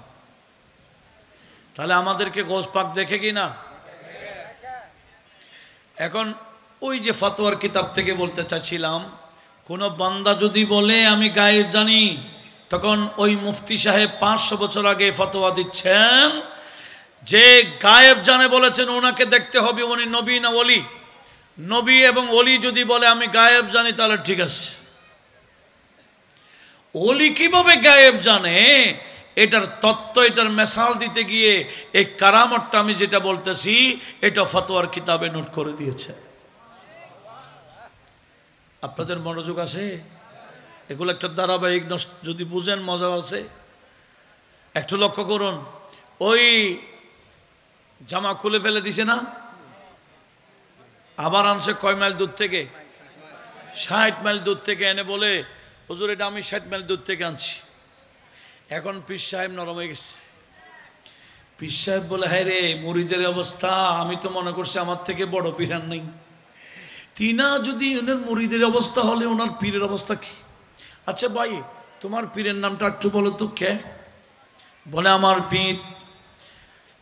তাহলে আমাদেরকে গৌস পাক দেখে কি না? এখন ওই যে ফতোয়ার কিতাব থেকে বলতে চাচ্ছিলাম, কোন বান্দা যদি বলে আমি গায়েব জানি, তখন ওই মুফতি সাহেব 500 বছর আগে ফতোয়া দিচ্ছেন যে গায়েব জানে বলেছেন, ওনাকে দেখতে হবে উনি নবী না ওলি। নবী এবং ওলি যদি বলে আমি গায়েব জানি, তাহলে ঠিক আছে। ওলি কিভাবে গায়েব জানে, এটার তত্ত্ব, এটার মেসাল দিতে গিয়ে এই কারামতটা আমি যেটা বলতেছি, এটা ফতোয়ার কিতাবে নোট করে দিয়েছে। আপনাদের মনোযোগ আছে? এগুলো একটা ধারাবাহিক, যদি বুঝেন মজা আছে। একটু লক্ষ্য করুন। ওই জামা খুলে ফেলে দিছে না, আবার আনছে কয় মাইল দূর থেকে, 60 মাইল দূর থেকে এনে বলে, হুজুর এটা আমি 60 মাইল দূর থেকে আনছি। এখন পীর সাহেব নরম হয়ে গেছে। পীর সাহেব বলে, হ্যাঁ রে, মুরিদের অবস্থা আমি তো মনে করছি আমার থেকে বড় পীর আর নেই। তিনা যদি ওনার মুরিদের অবস্থা হলে ওনার পীরের অবস্থা কি? আচ্ছা ভাই, তোমার পীরের নামটা একটু বলো তো। কে? বলে, আমার পীর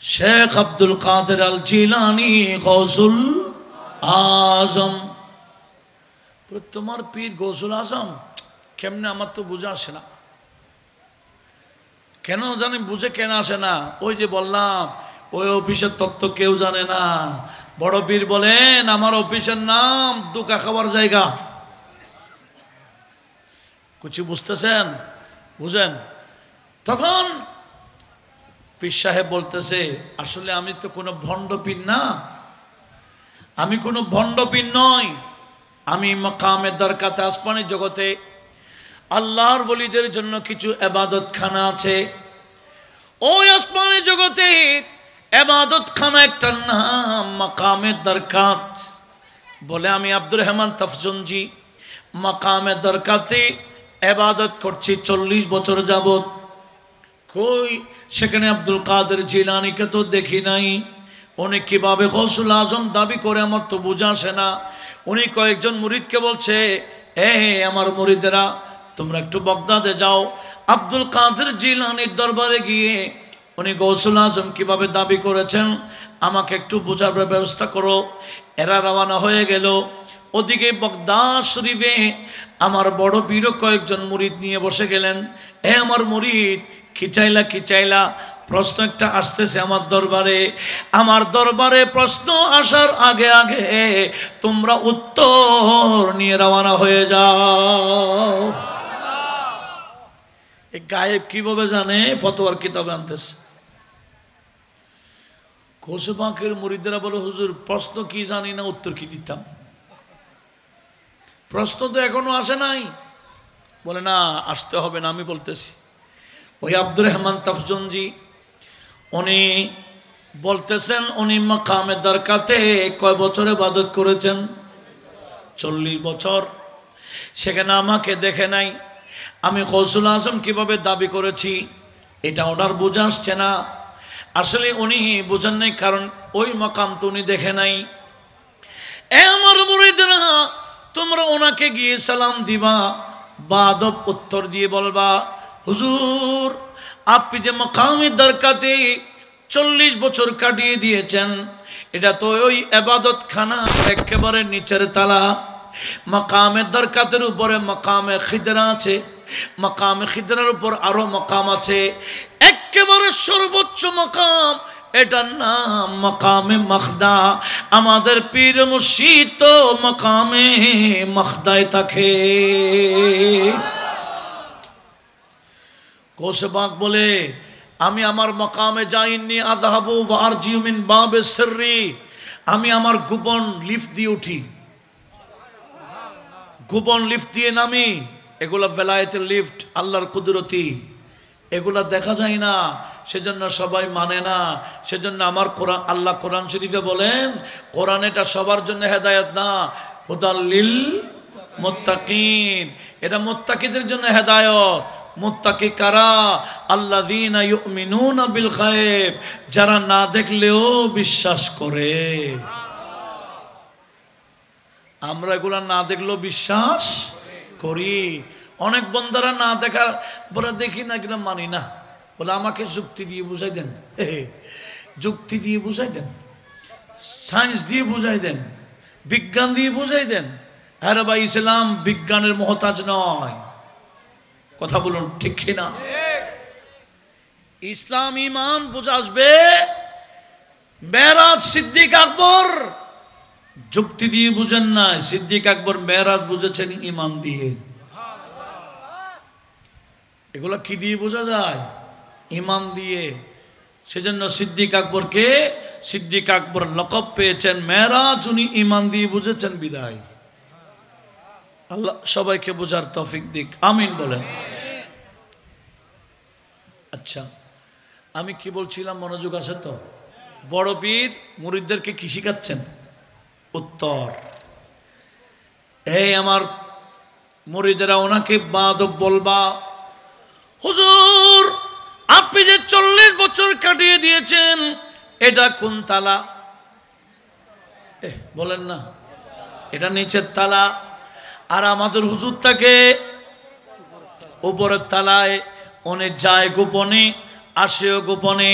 শেখ আব্দুল কাদের আল জিলানী গৌসুল আজম। তোমার পীর গৌসুল আজম কেমনে? আমার তো বুঝে আসে না। কেন জানি বুঝে কেন আসে না? ওই যে বললাম, ওই অফিসের তত্ত্ব কেউ জানে না। বড় পীর বলেন, আমার অফিসের নাম দুকা খাবার জায়গা। কিছু বুঝতেছেন? বুঝেন? তখন পীর সাহেব বলতেছে, আসলে আমি তো কোনো ভণ্ড পীর না, আমি কোনো ভণ্ড পীর নই। আমি মাকামে দরকাতে আসমানি জগতে আল্লাহর ওলিদের জন্য কিছু ইবাদত খানা আছে। ওই আসমানি জগতে ইবাদত খানা একটা নাম মাকামে দরকাত। বলে, আমি আব্দুর রহমান তফজনজি মাকামে দরকাতে ইবাদত করছি 40 বছর যাবত। কই সেখানে আব্দুল কাদের জিলানীকে তো দেখি নাই। উনি কিভাবে গৌসুল আজম দাবি করে আমার তো বুঝা আসে না। উনি কয়েকজন মুরিদকে বলছে, আমার মুরিদেরা তোমরা একটু বাগদাদে যাও, আব্দুল কাদের জিলানীর দরবারে গিয়ে উনি গৌসুল আজম কিভাবে দাবি করেছেন আমাকে একটু বোঝার ব্যবস্থা করো। এরা রওনা হয়ে গেল। ওদিকে বাগদাদ শরীফে আমার বড় পীর কয়েকজন মুরিদ নিয়ে বসে গেলেন। আমার মুরিদ খিচাইলা প্রশ্ন একটা আসতেছে আমার দরবারে প্রশ্ন আসার আগে আগে তোমরা উত্তর নিয়ে রওনা হয়ে যাও। এই গায়েব কিভাবে জানে? ফতোয়ার কিতাবে আনতেছে। গৌসে পাকের মুরিদরা বলে, হুজুর প্রশ্ন কি জানি না, উত্তর কি দিতাম? প্রশ্ন তো এখনো আসে নাই। বলে, না আসতে হবে না, আমি বলতেছি। ওই আব্দুর রহমান তফজনজি উনি বলতেছেন, উনি মাকামে দরকাতে কয় বছর ইবাদত করেছেন? 40 বছর। সেখানে আমাকে দেখে নাই। আমি গৌসুল আজম কিভাবে দাবি করেছি এটা ওনার বোঝা আসছে না। আসলে উনি বোঝেন নাই, কারণ ওই মাকাম তো উনি দেখে নাই। আমার মুরিদরা তোমরা ওনাকে গিয়ে সালাম দিবা, বাদব উত্তর দিয়ে বলবা, হুজুর আপনি যে মাকামে দরকাতে 40 বছর কাটিয়ে দিয়েছেন, এটা তো ওই ইবাদত খানা একেবারে নিচের তালা। মাকামে দরকাতের উপরে মাকামে খিদরা আছে, মাকামে খিদরার উপর আরো মাকাম আছে, একেবারে সর্বোচ্চ মাকাম এটার নাম মাকামে মাখদা। আমাদের পীর মুর্শিদ তো মাকামে মাখদায় থাকে। কোসবাক বলে, আমি আমার মাকামে যাইনি আযহাবু ওয়া আরজিউ মিন বাবে সিররি, আমি আমার গোপন লিফট দিয়ে উঠি, গোপন লিফট দিয়ে নামি। এগুলা বেলায়েতের লিফট, আল্লাহর কুদরতি, এগুলা দেখা যায় না, সেজন্য সবাই মানে না। সেজন্য আমার কোরআন, আল্লাহ কোরআন শরীফে বলেন, কোরআন এটা সবার জন্য হেদায়েত না, হুদাল লিল মুত্তাকিন, এটা মুত্তাকিদের জন্য হেদায়েত। মুত্তাকি কারা? আল্লাযীনা ইউমিনুনা বিল গায়ব, যারা না দেখলেও বিশ্বাস করে। আমরা এগুলা না দেখলেও বিশ্বাস করি। অনেক বন্দারা না দেখার পরে দেখি না, এগুলো মানি না, বলে আমাকে যুক্তি দিয়ে বুঝাই দেন, যুক্তি দিয়ে বুঝাই দেন, সায়েন্স দিয়ে বুঝাই দেন, বিজ্ঞান দিয়ে বুঝাই দেন। আরে ভাই, ইসলাম বিজ্ঞানের মহতাজ নয়, কথা বলুন ঠিক কিনা? ইসলাম ঈমান বুঝে আসবে। মেরাজ সিদ্দিক আকবর যুক্তি দিয়ে বুঝেন না, সিদ্দিক আকবর মেরাজ বুঝেছেন ঈমান দিয়ে। এগুলো কি দিয়ে বোঝা যায়? ঈমান দিয়ে। সেজন্য সিদ্দিক আকবরকে সিদ্দিক আকবর লকব পেয়েছেন মেরাজ, উনি ঈমান দিয়ে বুঝেছেন বিদায়। আল্লাহ সবাইকে বোঝার তৌফিক দিক, আমিন বলেন। আচ্ছা, আমি কি বলছিলাম, মনোযোগ আছে তো? বড় পীর মুরিদদেরকে কি শিখাচ্ছেন? উত্তর, এই আমার মুরিদেরা ওনাকে বাদব বলবা, হুজুর আপনি যে 40 বছর কাটিয়ে দিয়েছেন, এটা কোন তালা? বলেন না, এটা নিচের তালা। আর আমাদের হুজুর থাকে উপরের তালায়। উনি যায় গোপনে, আসেও গোপনে।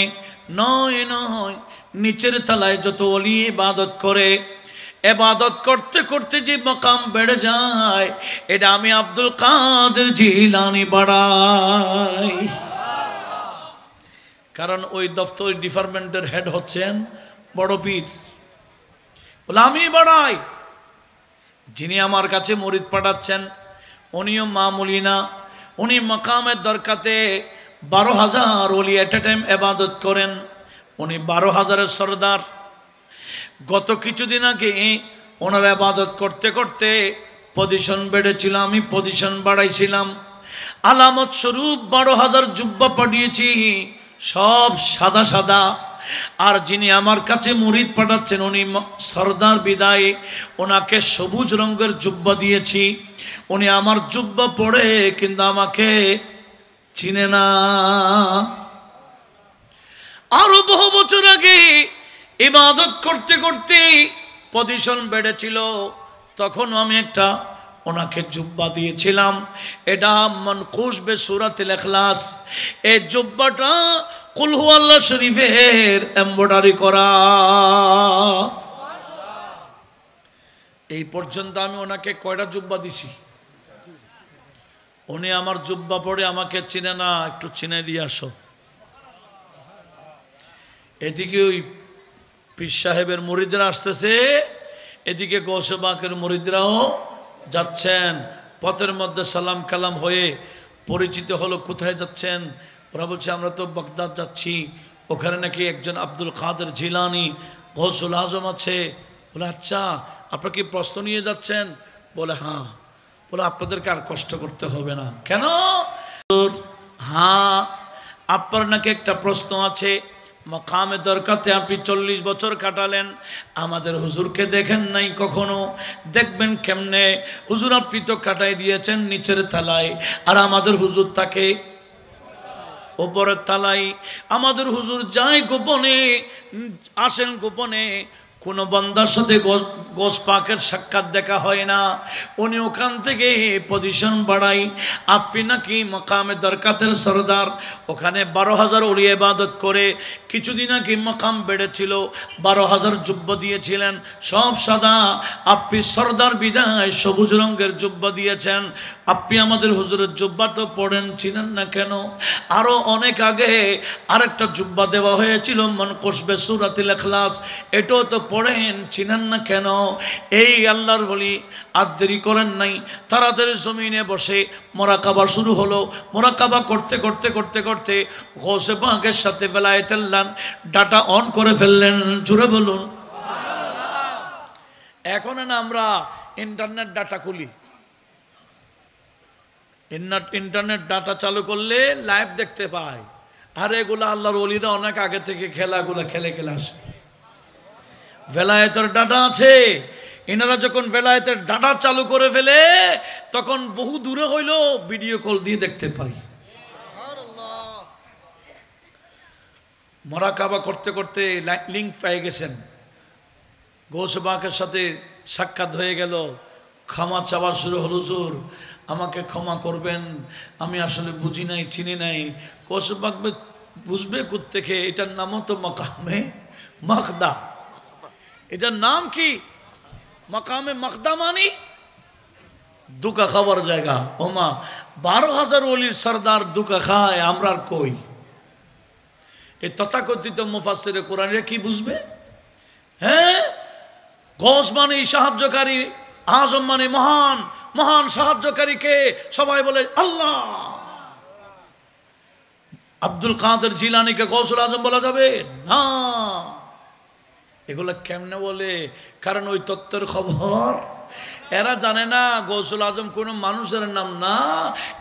নয় নয়, নিচের তালায় যত ওলি ইবাদত করে, ইবাদত করতে করতে যে মাকাম বেড়ে যায়, এটা আমি আব্দুল কাদের জিলানী বাড়াই। কারণ ওই দফতর ডিপার্টমেন্টের হেড হচ্ছেন বড় পীর, বলে আমি বাড়াই। যিনি আমার কাছে মুরিদ পাঠাচ্ছেন উনিও মামুলি না, উনি মাকামের দরকাতে 12,000 ওলি এট এ টাইম ইবাদত করেন। উনি 12,000-এর সরদার। গত কিছুদিন আগে ওনার ইবাদত করতে করতে পজিশন বেড়েছিল, আমি পজিশন বাড়াইছিলাম। আলামত স্বরূপ 12,000 জুব্বা পাঠিয়েছি, সব সাদা সাদা। আর যিনি আমার কাছে মুরিদ পাঠাচ্ছেন উনি সরদার বিদায়, ওনাকে সবুজ রঙের জুব্বা দিয়েছি। উনি আমার জুব্বা পরে কিন্তু আমাকে চিনে না। আরো বহু বছর আগে ইবাদত করতে করতে পজিশন বেড়েছিল, তখন আমি একটা ওনাকে জুব্বা দিয়েছিলাম। এটা মানকুশ বে সূরাতুল ইখলাস। এই জুব্বাটা কুল হুয়াল্লাহ শরীফের এমব্রয়ডারি করা। এই পর্যন্ত আমি ওনাকে কয়টা জুব্বা দিছি? উনি আমার জুব্বা পরে আমাকে চিনে না, একটু চিনে দিয়ে আসো। এদিকে ওই পীর সাহেবের মুরিদরা আসতেছে, এদিকে গৌসে পাকের মুরিদরাও যাচ্ছেন। পথের মধ্যে সালাম কালাম হয়ে পরিচিত হলো, কোথায় যাচ্ছেন? ওরা বলছে আমরা তো বাগদাদ যাচ্ছি, ওখানে নাকি একজন আব্দুল কাদের জিলানী গৌসুল আজম আছে। বলে আচ্ছা, আপনারা কি প্রশ্ন নিয়ে যাচ্ছেন? বলে হ্যাঁ। বলে আপনাদেরকে আর কষ্ট করতে হবে না। কেন? হ্যাঁ, আপনার নাকি একটা প্রশ্ন আছে। মাকামে দরকাতে আপনি 40 বছর কাটালেন, আমাদের হুজুরকে দেখেন নাই কখনো, দেখবেন কেমনে? হুজুর আপনি তো কাটাই দিয়েছেন নিচের তালায়, আর আমাদের হুজুর তাকে উপরের তালায়। আমাদের হুজুর যায় গোপনে, আসেন গোপনে, কোনো বান্দার সাথে গোস পাকের সাক্ষাৎ দেখা হয় না, উনি ওখান থেকে পজিশন বাড়াই। আপনি নাকি মাকামে দরকাতের সরদার, ওখানে 12,000 ওলি ইবাদত করে কিছুদিন আগে মাকাম বেড়েছিল, 12,000 জুব্বা দিয়েছিলেন সব সাদা। আপনি সরদার বিদায় সবুজ রঙের জুব্বা দিয়েছেন। আপনি আমাদের হুজুরের জুব্বা তো পড়েন, চিনেন না কেন? আরো অনেক আগে আরেকটা জুব্বা দেওয়া হয়েছিল মনকুশ বে সূরাতুল ইখলাস, এটাও তো পড়েন, চিনেন না কেন? এই আল্লাহর বলি আর দেরি করেন নাই, তাড়াতাড়ি জমিনে বসে মোরাকাবা শুরু হলো। মোরাকাবা করতে করতে করতে করতে গৌসে পাকের সাথে বেলায়েতুল্লাহ ডাটা অন করে ফেললেন। জুড়ে বলুন। এখন না আমরা ইন্টারনেট ডাটা খুলি, ইন্টারনেট ডাটা চালু করলে লাইভ দেখতে পাই। আর এগুলো আল্লাহর ওলিরা অনেক আগে থেকে খেলাগুলো খেলে খেলে আসে। ভেলায়েতের ডাটা আছে, এনারা যখন ভেলায়েতের ডাটা চালু করে ফেলে তখন বহু দূরে হইলেও ভিডিও কল দিয়ে দেখতে পাই। মোরাকাবা করতে করতে লিঙ্ক পেয়ে গেছেন, গৌসে পাকের সাথে সাক্ষাৎ হয়ে গেল। ক্ষমা চাওয়া শুরু হলো, হুজুর আমাকে ক্ষমা করবেন, আমি আসলে বুঝি নাই, চিনি নাই। গৌসে পাক বুঝবে কোত্থেকে? এটার নামও তো মাকামে মাকদা। এটার নাম কি? মাকামে মাকদা, মানি দুকা খাবার জায়গা। ওমা 12,000 ওলির সরদার দুকা খায়, আমরা আর কই? এই তথাকথিত মুফাসসিরে কোরআনের কি বুঝবে? হ্যাঁ, গৌস মানে সাহায্যকারী, আজম মানে মহান, মহান সাহায্যকারীকে সবাই বলে আল্লাহ। আব্দুল কাদের জিলানীকে গৌসুল আজম বলা যাবে না। এগুলো কেমনে বলে? কারণ ওই তত্ত্বের খবর এরা জানে না। গৌসুল আজম কোনো মানুষের নাম না,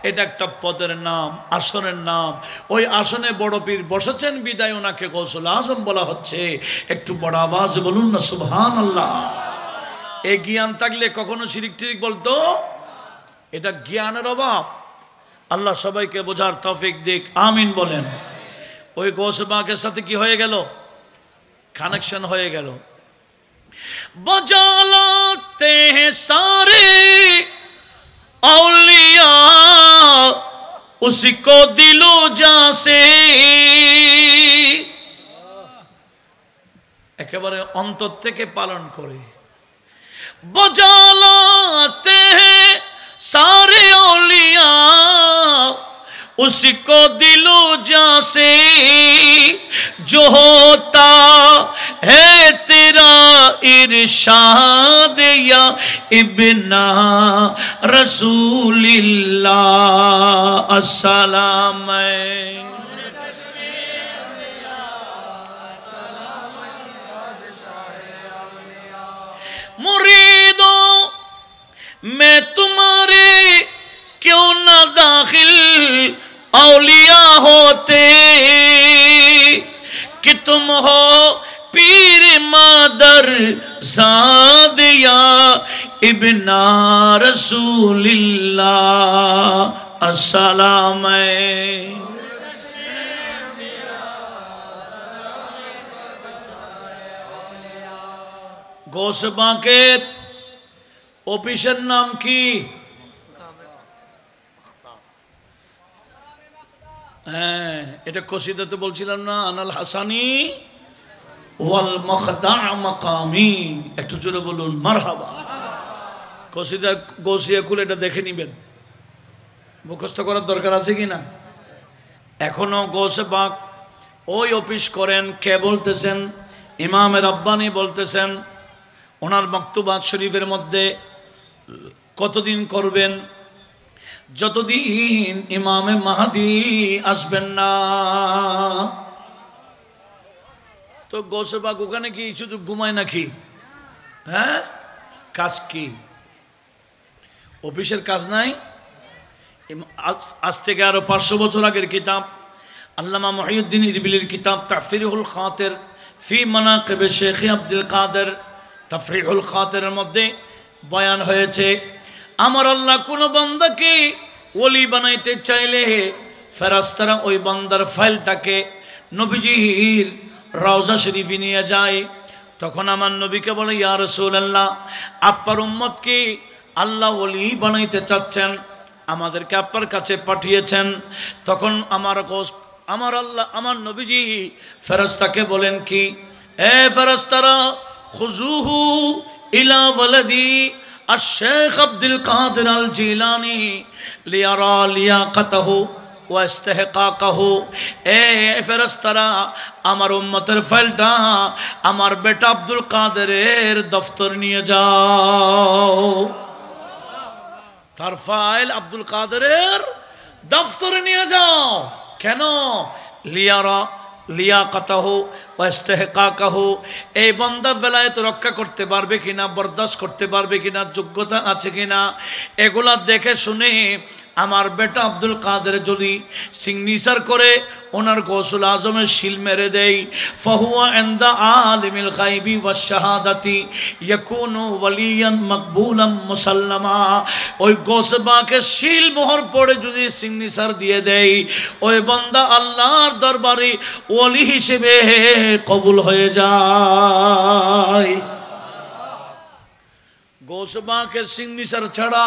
এটা একটা পদের নাম, আসনের নাম। ওই আসনে বড় পীর বসেছেন বিদায় ওনাকে গৌসুল আজম বলা হচ্ছে। একটু বড় আওয়াজে বলুন না সুবহানাল্লাহ। এই জ্ঞান থাকলে কখনো শিরিক টিরিক বলতো? এটা জ্ঞানের অভাব। আল্লাহ সবাইকে বোঝার তৌফিক দিক, আমিন বলেন। ওই গৌসে পাকের সাথে কি হয়ে গেল? কানেকশন হয়ে গেল। বজালাতে हैं सारे औलिया उसको दिलो जा से, একেবারে অন্তর থেকে পালন করে। বজালাতে हैं सारे औलिया उसको दिलो जा से, जो होता है तेरा इरशाद या इब्ना रसूलिल्लाह अस्सलाम। मुरीदों मैं तुम्हारे क्यों ना दाखिल औलिया होते, कि तुम हो पीर मादर ज़ादिया इब्ना रसूलिल्लाह अस्सलाम। গৌসে পাকের অফিসের নাম কি? হ্যাঁ, এটা কসিদাতে বলছিলাম না, আনাল হাসানি ওয়াল মাখদা মাকামি। একটু জোরে বলুন মারহাবা। কসিদা গৌসিয়া কুল এটা দেখে নিবেন, মুখস্থ করার দরকার আছে কিনা? এখনো গৌসে পাক ওই অফিস করেন। কে বলতেছেন? ইমামে রাব্বানি বলতেছেন ওনার মাকতুবাত শরীফের মধ্যে। কতদিন করবেন? যতদিন ইমামে মাহদি আসবেন না। তো গৌসে পাক ওখানে কি শুধু ঘুমায় নাকি? হ্যাঁ, কাজ কি? অফিসের কাজ নাই? আজ থেকে আরো 500 বছর আগের কিতাব আল্লামা মুহিউদ্দিন ইরবিলির কিতাব তাফসীরুল খাতির ফি মানাকিব শেখ আব্দুল কাদের, তাফরিহুল খাতিরের মধ্যে বয়ান হয়েছে, আমার আল্লাহ কোন বান্দাকে ওলি বানাইতে চাইলে ফেরেশতারা ওই বান্দার ফাইলটাকে নবীজির রওজা শরীফে নিয়ে যায়। তখন আমার নবীকে বলে, ইয়া রাসূলুল্লাহ, আপনার উম্মতকে আল্লাহ ওলি বানাইতে চাচ্ছেন, আমাদেরকে আপনার কাছে পাঠিয়েছেন। তখন আমার আল্লাহ, আমার নবীজি ফেরেশতাকে বলেন কি, এ ফেরেশতারা, খুজুহু ইলা ওয়ালাদি আশ-শাইখ আব্দুল কাদের আল জিলানী লিয়ারা লিয়াকাতাহু ওয়া ইস্তিহকাকাহু। এ ফেরেশতারা, আমার উম্মতের ফাইলটা আমার বেটা আব্দুল কাদেরের দফতর নিয়ে যাও। তার ফাইল আব্দুল কাদেরের দফতরে নিয়ে যাও। কেন? লিয়ারা লিয়াকাতাহু ওয়া ইস্তিহকাকাহু, এই বান্দা বেলায়েত রক্ষা করতে পারবে কিনা, বরদাস্ত করতে পারবে কিনা, যোগ্যতা আছে কিনা, এগুলা দেখে শুনে আমার বেটা আব্দুল কাদের যদি সিগনেচার করে ওনার গৌসুল আজমের শিল মেরে দেয়, ফাহুয়া ইনদা আলিমিল গায়বি ওয়াশ শাহাদাতি ইয়াকুনু ওয়ালিয়ান মাকবুলাম মুসাল্লামা। ওই গৌসে পাকের শিল মোহর পড়ে যদি সিগনেচার দিয়ে দেয়, ওই বান্দা আল্লাহর দরবারে ওলি হিসেবে কবুল হয়ে যায়। গৌসে পাকের সিগনেচার ছাড়া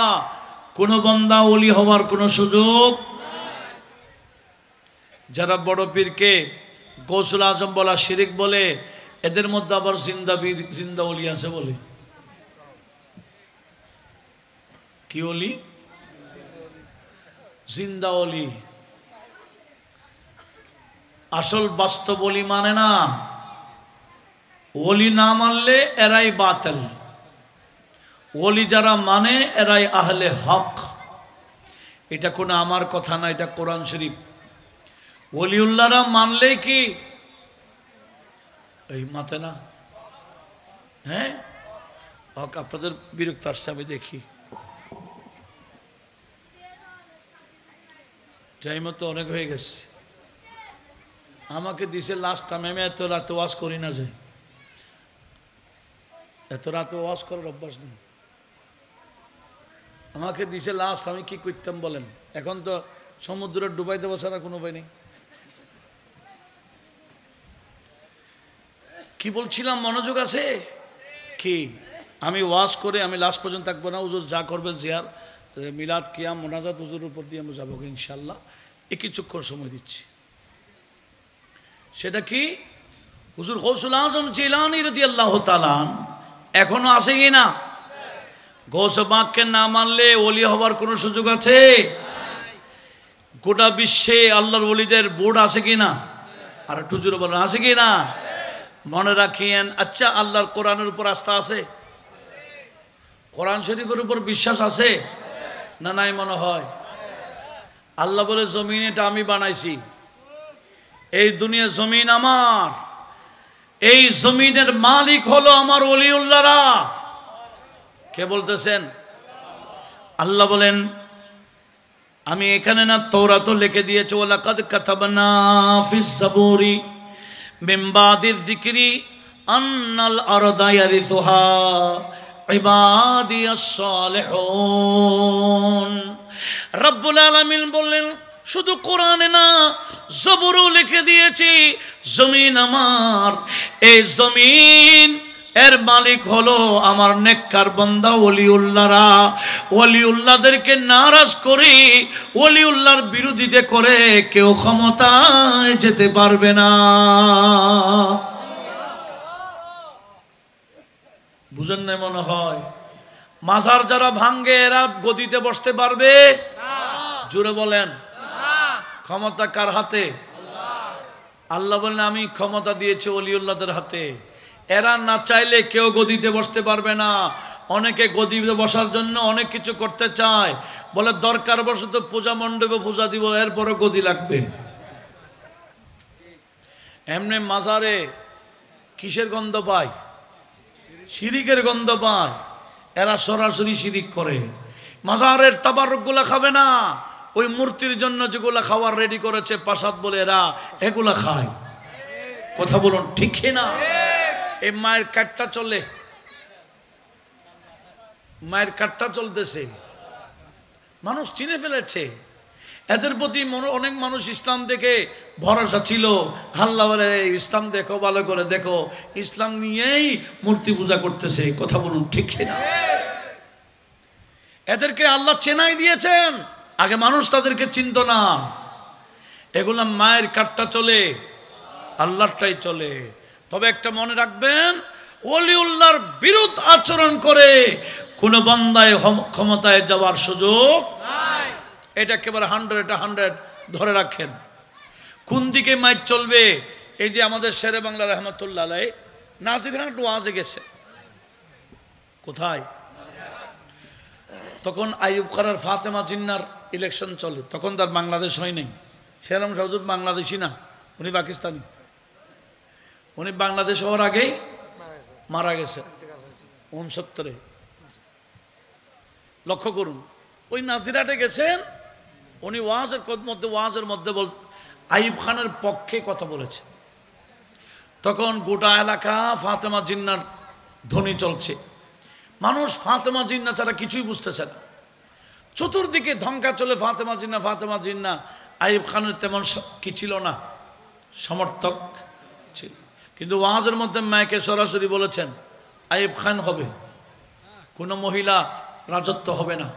কোন বান্দা ওলি হওয়ার কোন সুযোগ। যারা বড় পীরকে গৌসুল আজম বলা শিরিক বলে, এদের মধ্যে আবার জিন্দা পীর, জিন্দা ওলি আছে বলে। কি ওলি? জিন্দা ওলি। আসল বাস্তব ওলি মানে না। ওলি না মানলে এরাই বাতিল, ওলি যারা মানে এরাই আহলে হক। এটা কোনো আমার কথা না, এটা কোরআন শরীফ। ওলিউল্লাহরা মানলেই কি এই মাতে না? হ্যাঁ, হক। আপনাদের বিরক্ত আসছে আমি দেখি, টাইম তো অনেক হয়ে গেছে। আমাকে দিছে লাস্ট টাইম, আমি এত রাতে ওয়াজ করি না, যে এত রাতে ওয়াজ করার অভ্যাস নেই। আমাকে দিছে লাস্ট, আমি কি করতাম বলেন? এখন তো সমুদ্রে ডুবাই দেবো ছাড়া কোনো উপায় নেই। কি বলছিলাম, মনোযোগ আছে কি? আমি ওয়াজ করে আমি লাস্ট পর্যন্ত থাকবো না। হুজুর যা করবেন, জিয়ার মিলাদ কিয়াম মোনাজাত হুজুর উপর দিয়ে আমি যাবো ইনশাল্লাহ। কিছুক্ষণ সময় দিচ্ছি। সেটা কি? হুজুর গৌসুল আজম জিলানী রাদিয়াল্লাহু তাআলা এখনো আছে কি না? গৌসে পাককে না মানলে ওলি হওয়ার কোনো সুযোগ আছে? গোটা বিশ্বে আল্লাহর ওলিদের বোর্ড আছে কি না? আর একটু জোরে বলেন, আছে কি না? মনে রাখিয়েন। আচ্ছা, আল্লাহর কোরআনের উপর আস্থা আছে? কোরআন শরীফের উপর বিশ্বাস আছে না নাই? মনে হয় আল্লাহ বলে, জমিন এটা আমি বানাইছি, এই দুনিয়া জমিন আমার, এই জমিনের মালিক হলো আমার ওলিউল্লাহরা। কে বলতেছেন? আল্লাহ বলেন, আমি এখানে না তাওরাতও লিখে দিয়েছি, ওয়ালাকাদ কাতাবনা ফিস জাবুরি মিন বাদির যিকরি আন্নাল আরদা ইয়ারিসুহা ইবাদিয়াস সালিহুন। রব্বুল আলামিন বললেন, শুধু কোরআনে না, জবুরও লিখে দিয়েছি, জমিন আমার, এই জমিন এর মালিক হলো আমার নেককার বান্দা ওলিউল্লাহরা। ওলিউল্লাহদেরকে নারাজ করে, ওলিউল্লাহর বিরোধিতা করে কেউ ক্ষমতায় যেতে পারবে না। বুঝেন না মনে হয়? মাজার যারা ভাঙ্গে এরা গদিতে বসতে পারবে না। জোরে বলেন, ক্ষমতা কার হাতে? আল্লাহ বলেন, আমি ক্ষমতা দিয়েছি ওলিউল্লাহদের হাতে। এরা না চাইলে কেউ গদিতে বসতে পারবে না। অনেকে গদিতে বসার জন্য অনেক কিছু করতে চায়, বলে দরকার বশত পূজা মণ্ডপে পূজা দিব, এরপরে গদি লাগবে। এমনি মাজারে কিসের গন্ধ পায়? শিরিকের গন্ধ পায়। এরা সরাসরি শিরিক করে। মাজারের তাবারুকগুলা খাবে না, ওই মূর্তির জন্য যেগুলা খাওয়ার রেডি করেছে প্রাসাদ বলে, এরা এগুলা খায়। কথা বলুন ঠিক না? এই মায়ের কাঠটা চলে, মায়ের কাঠটা চলতেছে, মানুষ চিনে ফেলেছে। এদের প্রতি অনেক মানুষ ইসলাম দেখে ভরসা ছিল, আল্লাহ বলে ইসলাম দেখো, ভালো করে দেখো, ইসলাম নিয়েই মূর্তি পূজা করতেছে। কথা বলুন ঠিক কিনা? এদেরকে আল্লাহ চেনাই দিয়েছেন, আগে মানুষ তাদেরকে চিনত না। এগুলা মায়ের কাটটা চলে, আল্লাহরটাই চলে। তবে একটা মনে রাখবেন, ওলিউল্লাহর বিরুদ্ধ আচরণ করে কোন বান্দায় ক্ষমতায় যাওয়ার সুযোগ নাই। এটা একেবারে 100 ধরে রাখেন। কোন দিকে মাইক চলবে? এই যে আমাদের শেরে বাংলা রহমতুল্লাহ আলাই নাজির খান একটু ওয়াজে গেছে, কোথায়? তখন আইয়ুব খারার ফাতেমা জিন্নার ইলেকশন চলে, তখন তার বাংলাদেশ হয় নাই। শেরাম সাহুদ বাংলাদেশি না, উনি পাকিস্তানি। উনি বাংলাদেশ হওয়ার আগেই মারা গেছে 69-এ। লক্ষ্য করুন, ওই নাজিরাটে গেছেন, উনি ওয়াজের মধ্যে আইয়ুব খানের পক্ষে কথা বলেছে। তখন গোটা এলাকা ফাতেমা জিন্নার ধ্বনি চলছে, মানুষ ফাতেমা জিন্না ছাড়া কিছুই বুঝতেছে না। চতুর্দিকে ধঙ্কা চলে, ফাতেমা জিন্না, ফাতেমা জিন্না। আইয়ুব খানের তেমন কি ছিল না, সমর্থক ছিল। কিন্তু ওয়াজের মধ্যে মাইকে সরাসরি বলেছেন আইয়ুব খান হবে, কোনো মহিলা রাজত্ব হবে না।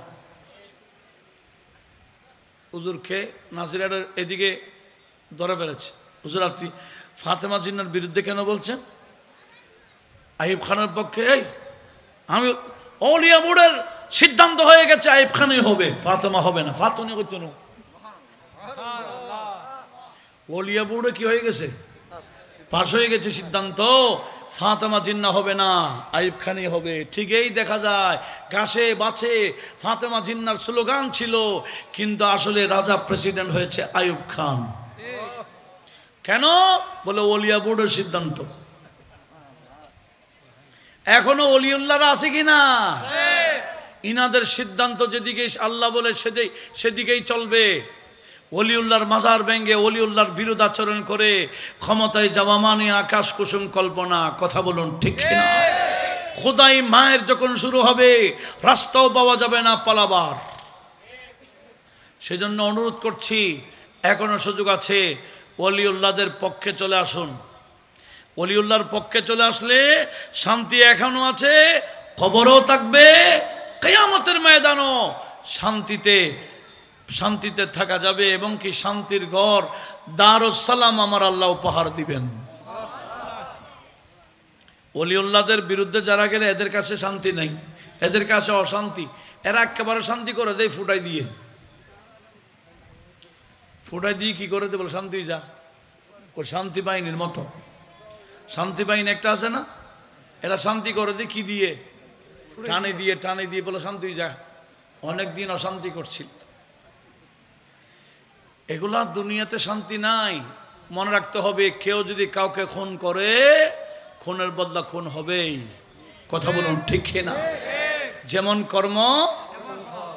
হুজুরকে নাজিরাটের এদিকে ধরে ফেলেছে। হুজুর আপনি ফাতেমা জিন্নার বিরুদ্ধে কেন বলছেন? আইয়ুব খানের পক্ষে। এই আমি অলিয়া বোর্ডের সিদ্ধান্ত হয়ে গেছে আইয়ুব খানই হবে, ফাতেমা হবে না। ফাতুনি হইতো না, অলিয়া বোর্ডে কি হয়ে গেছে, পাশ হয়ে গেছে সিদ্ধান্ত, ফাতেমা জিন্না হবে না, আইয়ুব খানই হবে। ঠিক এই দেখা যায় ঘাসে বাছে ফাতেমা জিন্নার স্লোগান ছিল, কিন্তু আসলে রাজা প্রেসিডেন্ট হয়েছে আইয়ুব খান। কেন? বলে ওলিয়া বোর্ডের সিদ্ধান্ত। এখনো ওলিউল্লাহরা আছে কিনা? ইনাদের সিদ্ধান্ত যেদিকে আল্লাহ বলে সেদিকেই চলবে। ওলিউল্লাহর মাজার ভেঙ্গে ওলিউল্লাহর বিরুদ্ধ আচরণ করে ক্ষমতায় যাওয়া মানে আকাশ কুসুম কল্পনা। কথা বলুন ঠিক কিনা? খোদাই মায়ের যখন শুরু হবে, রাস্তাও পাওয়া যাবে না পালাবার। সেজন্য অনুরোধ করছি, এখনো সুযোগ আছে, ওলিউল্লাহদের পক্ষে চলে আসুন। ওলিউল্লাহর পক্ষে চলে আসলে শান্তি এখনো আছে, খবরও থাকবে, কিয়ামতের ময়দানও শান্তিতে থাকা যাবে, এবং কি শান্তির ঘর দারুস সালাম আমার আল্লাহ উপহার দিবেন। ওলিউল্লাহদের বিরুদ্ধে যারা গেলে এদের কাছে শান্তি নাই, এদের কাছে অশান্তি। এরা একেবারে শান্তি করে দেয় ফুটাই দিয়ে কি করে দেয়, বলে শান্তি যা। ও শান্তি বাহিনীর মতো, শান্তি বাহিনী একটা আছে না, এরা শান্তি করে দিয়ে কি দিয়ে, টানে দিয়ে বলে শান্তি যা। অনেকদিন অশান্তি করছিল। এগুলা দুনিয়াতে শান্তি নাই। মনে রাখতে হবে, কেউ যদি কাউকে খুন করে, খুনের বদলা খুন হবেই। কথা বলুন ঠিক না? যেমন কর্ম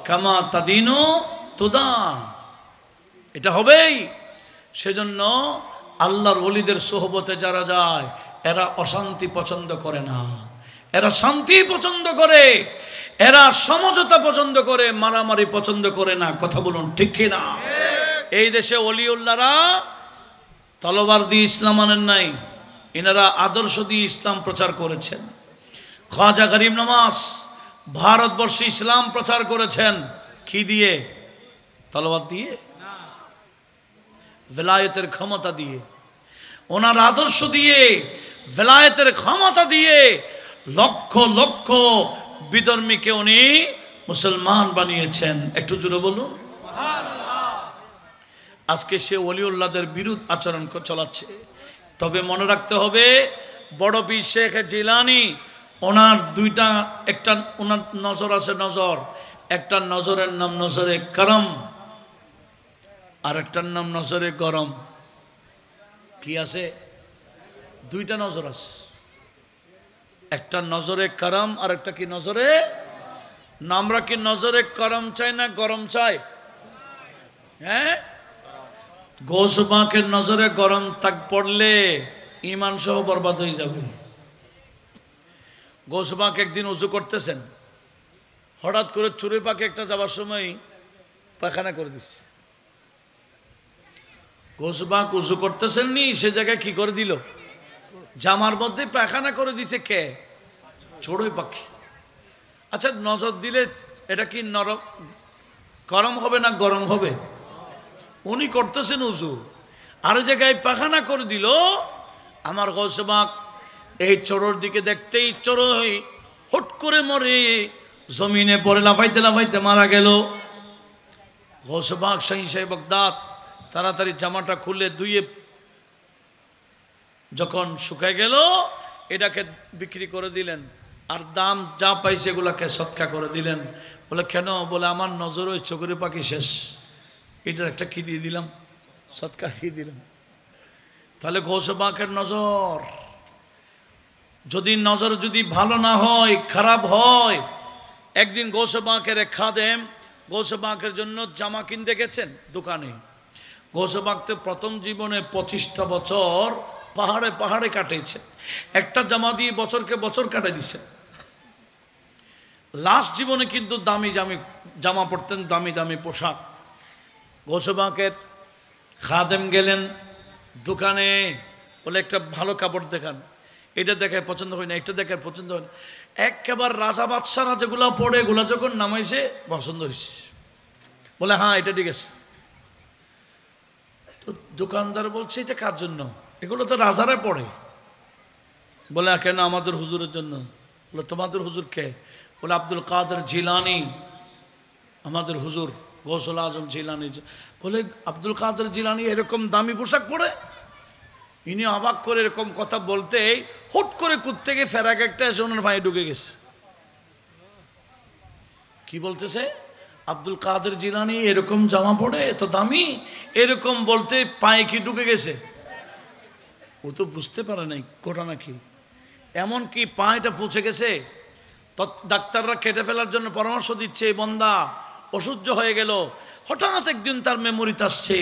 কামা তাদিনু তুদান, এটা হবেই। সেজন্য আল্লাহর ওলিদের সোহবতে যারা যায়, এরা অশান্তি পছন্দ করে না, এরা শান্তি পছন্দ করে, এরা সমঝোতা পছন্দ করে, মারামারি পছন্দ করে না। কথা বলুন ঠিক কিনা? এই দেশে ওলিউল্লাহরা তলোয়ার দিয়ে ইসলাম আনেন নাই, এনারা আদর্শ দিয়ে ইসলাম প্রচার করেছেন। খাজা গরিব নওয়াজ ভারতবর্ষে ইসলাম প্রচার করেছেন কি দিয়ে? তলোয়ার দিয়ে, ভেলায়েতের ক্ষমতা দিয়ে, ওনার আদর্শ দিয়ে, ভেলায়েতের ক্ষমতা দিয়ে লক্ষ লক্ষ বিধর্মীকে উনি মুসলমান বানিয়েছেন। একটু জোরে বলুন। আজকে সে ওলিউল্লাহদের বিরুদ্ধ আচরণ চালাচ্ছে। তবে মনে রাখতে হবে, বড় পীর শেখ জিলানী, ওনার একটা ওনার নজর আছে, নজর। একটা নজরের নাম নজরে করম, আর একটার নাম নজরে গরম। কি আছে? দুইটা নজর আছে, একটা নজরে করম আর একটা কি নজরে। আমরা কি নজরে করম চাই না গরম চাই? হ্যাঁ, গোস বাঁকের নজরে গরম পড়লে ইমান সহ বরবাদ হয়ে যাবে। গোস বাঁক একদিন উজু করতেছেন, হঠাৎ করে চুরি পাকে একটা যাবার সময় পায়খানা করে দিচ্ছে। গোসবাক উজু করতেছেন নি, সে জায়গায় কি করে দিল? জামার মধ্যে পায়খানা করে দিছে। কে? চড়ুই পাখি। আচ্ছা, নজর দিলে এটা কি নরম গরম হবে না গরম হবে? উনি করতেছেন উজু, আর জায়গায় পায়খানা করে দিল। আমার গোসবাক এই চোরের দিকে দেখতেই চড়ুই হুট করে মরে জমিনে পড়ে লাফাইতে লাফাইতে মারা গেল। গোসবাক শাহী বাগদাদ তাড়াতাড়ি জামাটা খুলে ধুয়ে যখন শুকায় গেল, এটাকে বিক্রি করে দিলেন, আর দাম যা পাইছে এগুলাকে সৎকা করে দিলেন। বলে কেন? বলে আমার নজর ওই চড়ুই পাখি শেষ, এটার একটা কি দিয়ে দিলাম, সৎকা দিয়ে দিলাম। তাহলে গোসবাকের নজর যদি ভালো না হয়, খারাপ হয়। একদিন গোসবাকের এক খাদেম গোসবাকের জন্য জামা কিনতে গেছেন দোকানে। গোসবাক তো প্রথম জীবনে 25টা বছর পাহাড়ে পাহাড়ে কাটিয়েছে, একটা জামা দিয়ে বছরকে বছর কাটাই দিছে। লাস্ট জীবনে কিন্তু দামি দামি জামা পরতেন, দামি দামি পোশাক। গোসবাকের খাদেম গেলেন দোকানে, বলে একটা ভালো কাপড় দেখান। এটা দেখায় পছন্দ হয় না, এটা দেখায় পছন্দ হয় না। একেবারে রাজা বাদশারা যেগুলো পড়ে এগুলো যখন নামাইছে পছন্দ হয়েছে, বলে হ্যাঁ এটা ঠিক আছে। তো দোকানদার বলছে এটা কার জন্য? এগুলো তো রাজারা পড়ে। বলে কেন? আমাদের হুজুরের জন্য। বলে তোমাদের হুজুর কে? বলে আব্দুল কাদের জিলানি, আমাদের হুজুর গৌসুল আজম জিলানি। বলে আব্দুল কাদের জিলানি এরকম দামি পোশাক পরে? ইনি অবাক করে এরকম কথা বলতে হুট করে কুত্তে গিয়ে ফেরাক একটা এসে ওনার ভাই ঢুকে গেছে। কি বলতেছে? আব্দুল কাদের জিলানি এরকম জামা পরে, এত দামি, এরকম বলতে পায়ে কি ঢুকে গেছে? ও তো বুঝতে পারে নাই ঘটনা কি। এমন কি পায়েটা পৌঁছে গেছে, ডাক্তাররা কেটে ফেলার জন্য পরামর্শ দিচ্ছে, এই বন্দা অসহ্য হয়ে গেল। হঠাৎ একদিন তার মেমোরিতে আসছে,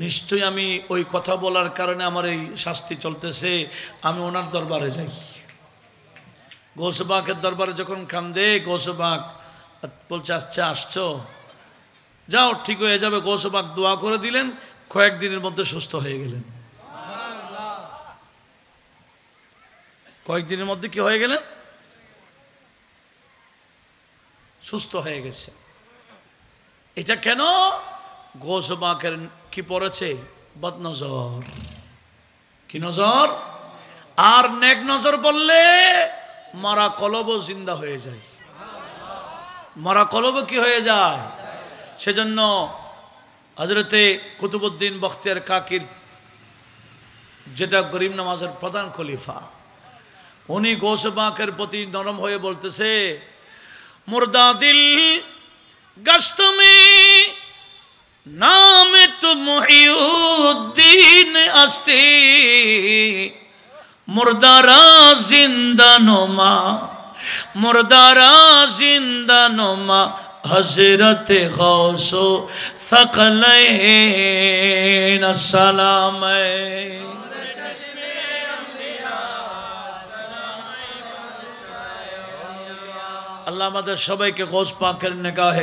নিশ্চয়ই আমি ওই কথা বলার কারণে আমার এই শাস্তি চলতেছে, আমি ওনার দরবারে যাই। গোসবাকের দরবারে যখন কান্দে, গোসবাক বলছে আচ্ছা আসছো, যাও ঠিক হয়ে যাবে। গোসবাক দোয়া করে দিলেন, কয়েকদিনের মধ্যে সুস্থ হয়ে গেলেন। কয়েকদিনের মধ্যে কি হয়ে গেলেন? সুস্থ হয়ে গেছে। এটা কেন? গোসবাকের কি পড়েছে? বদনজর। কি নজর? আর নেক নজর বললে মারা কলব জিন্দা হয়ে যায়। মারা কলব কি হয়ে যায়? সেজন্য হযরতে কুতুবউদ্দিন বখতিয়ার কাকির, যেটা গরিব নামাজের প্রধান খলিফা, উনি গোসবাকের প্রতি নরম হয়ে বলতেছে, মুর্দা দিল গশত মে नाम तो मुहिउद्दीन अस्ते मुर्दारा जिंदा नुमा मुर्दारा जिंदा नुमा हजरत गौसो थकलैन सलाम। আল্লাহ আমাদের সবাইকে গৌস পাকের নিগাহে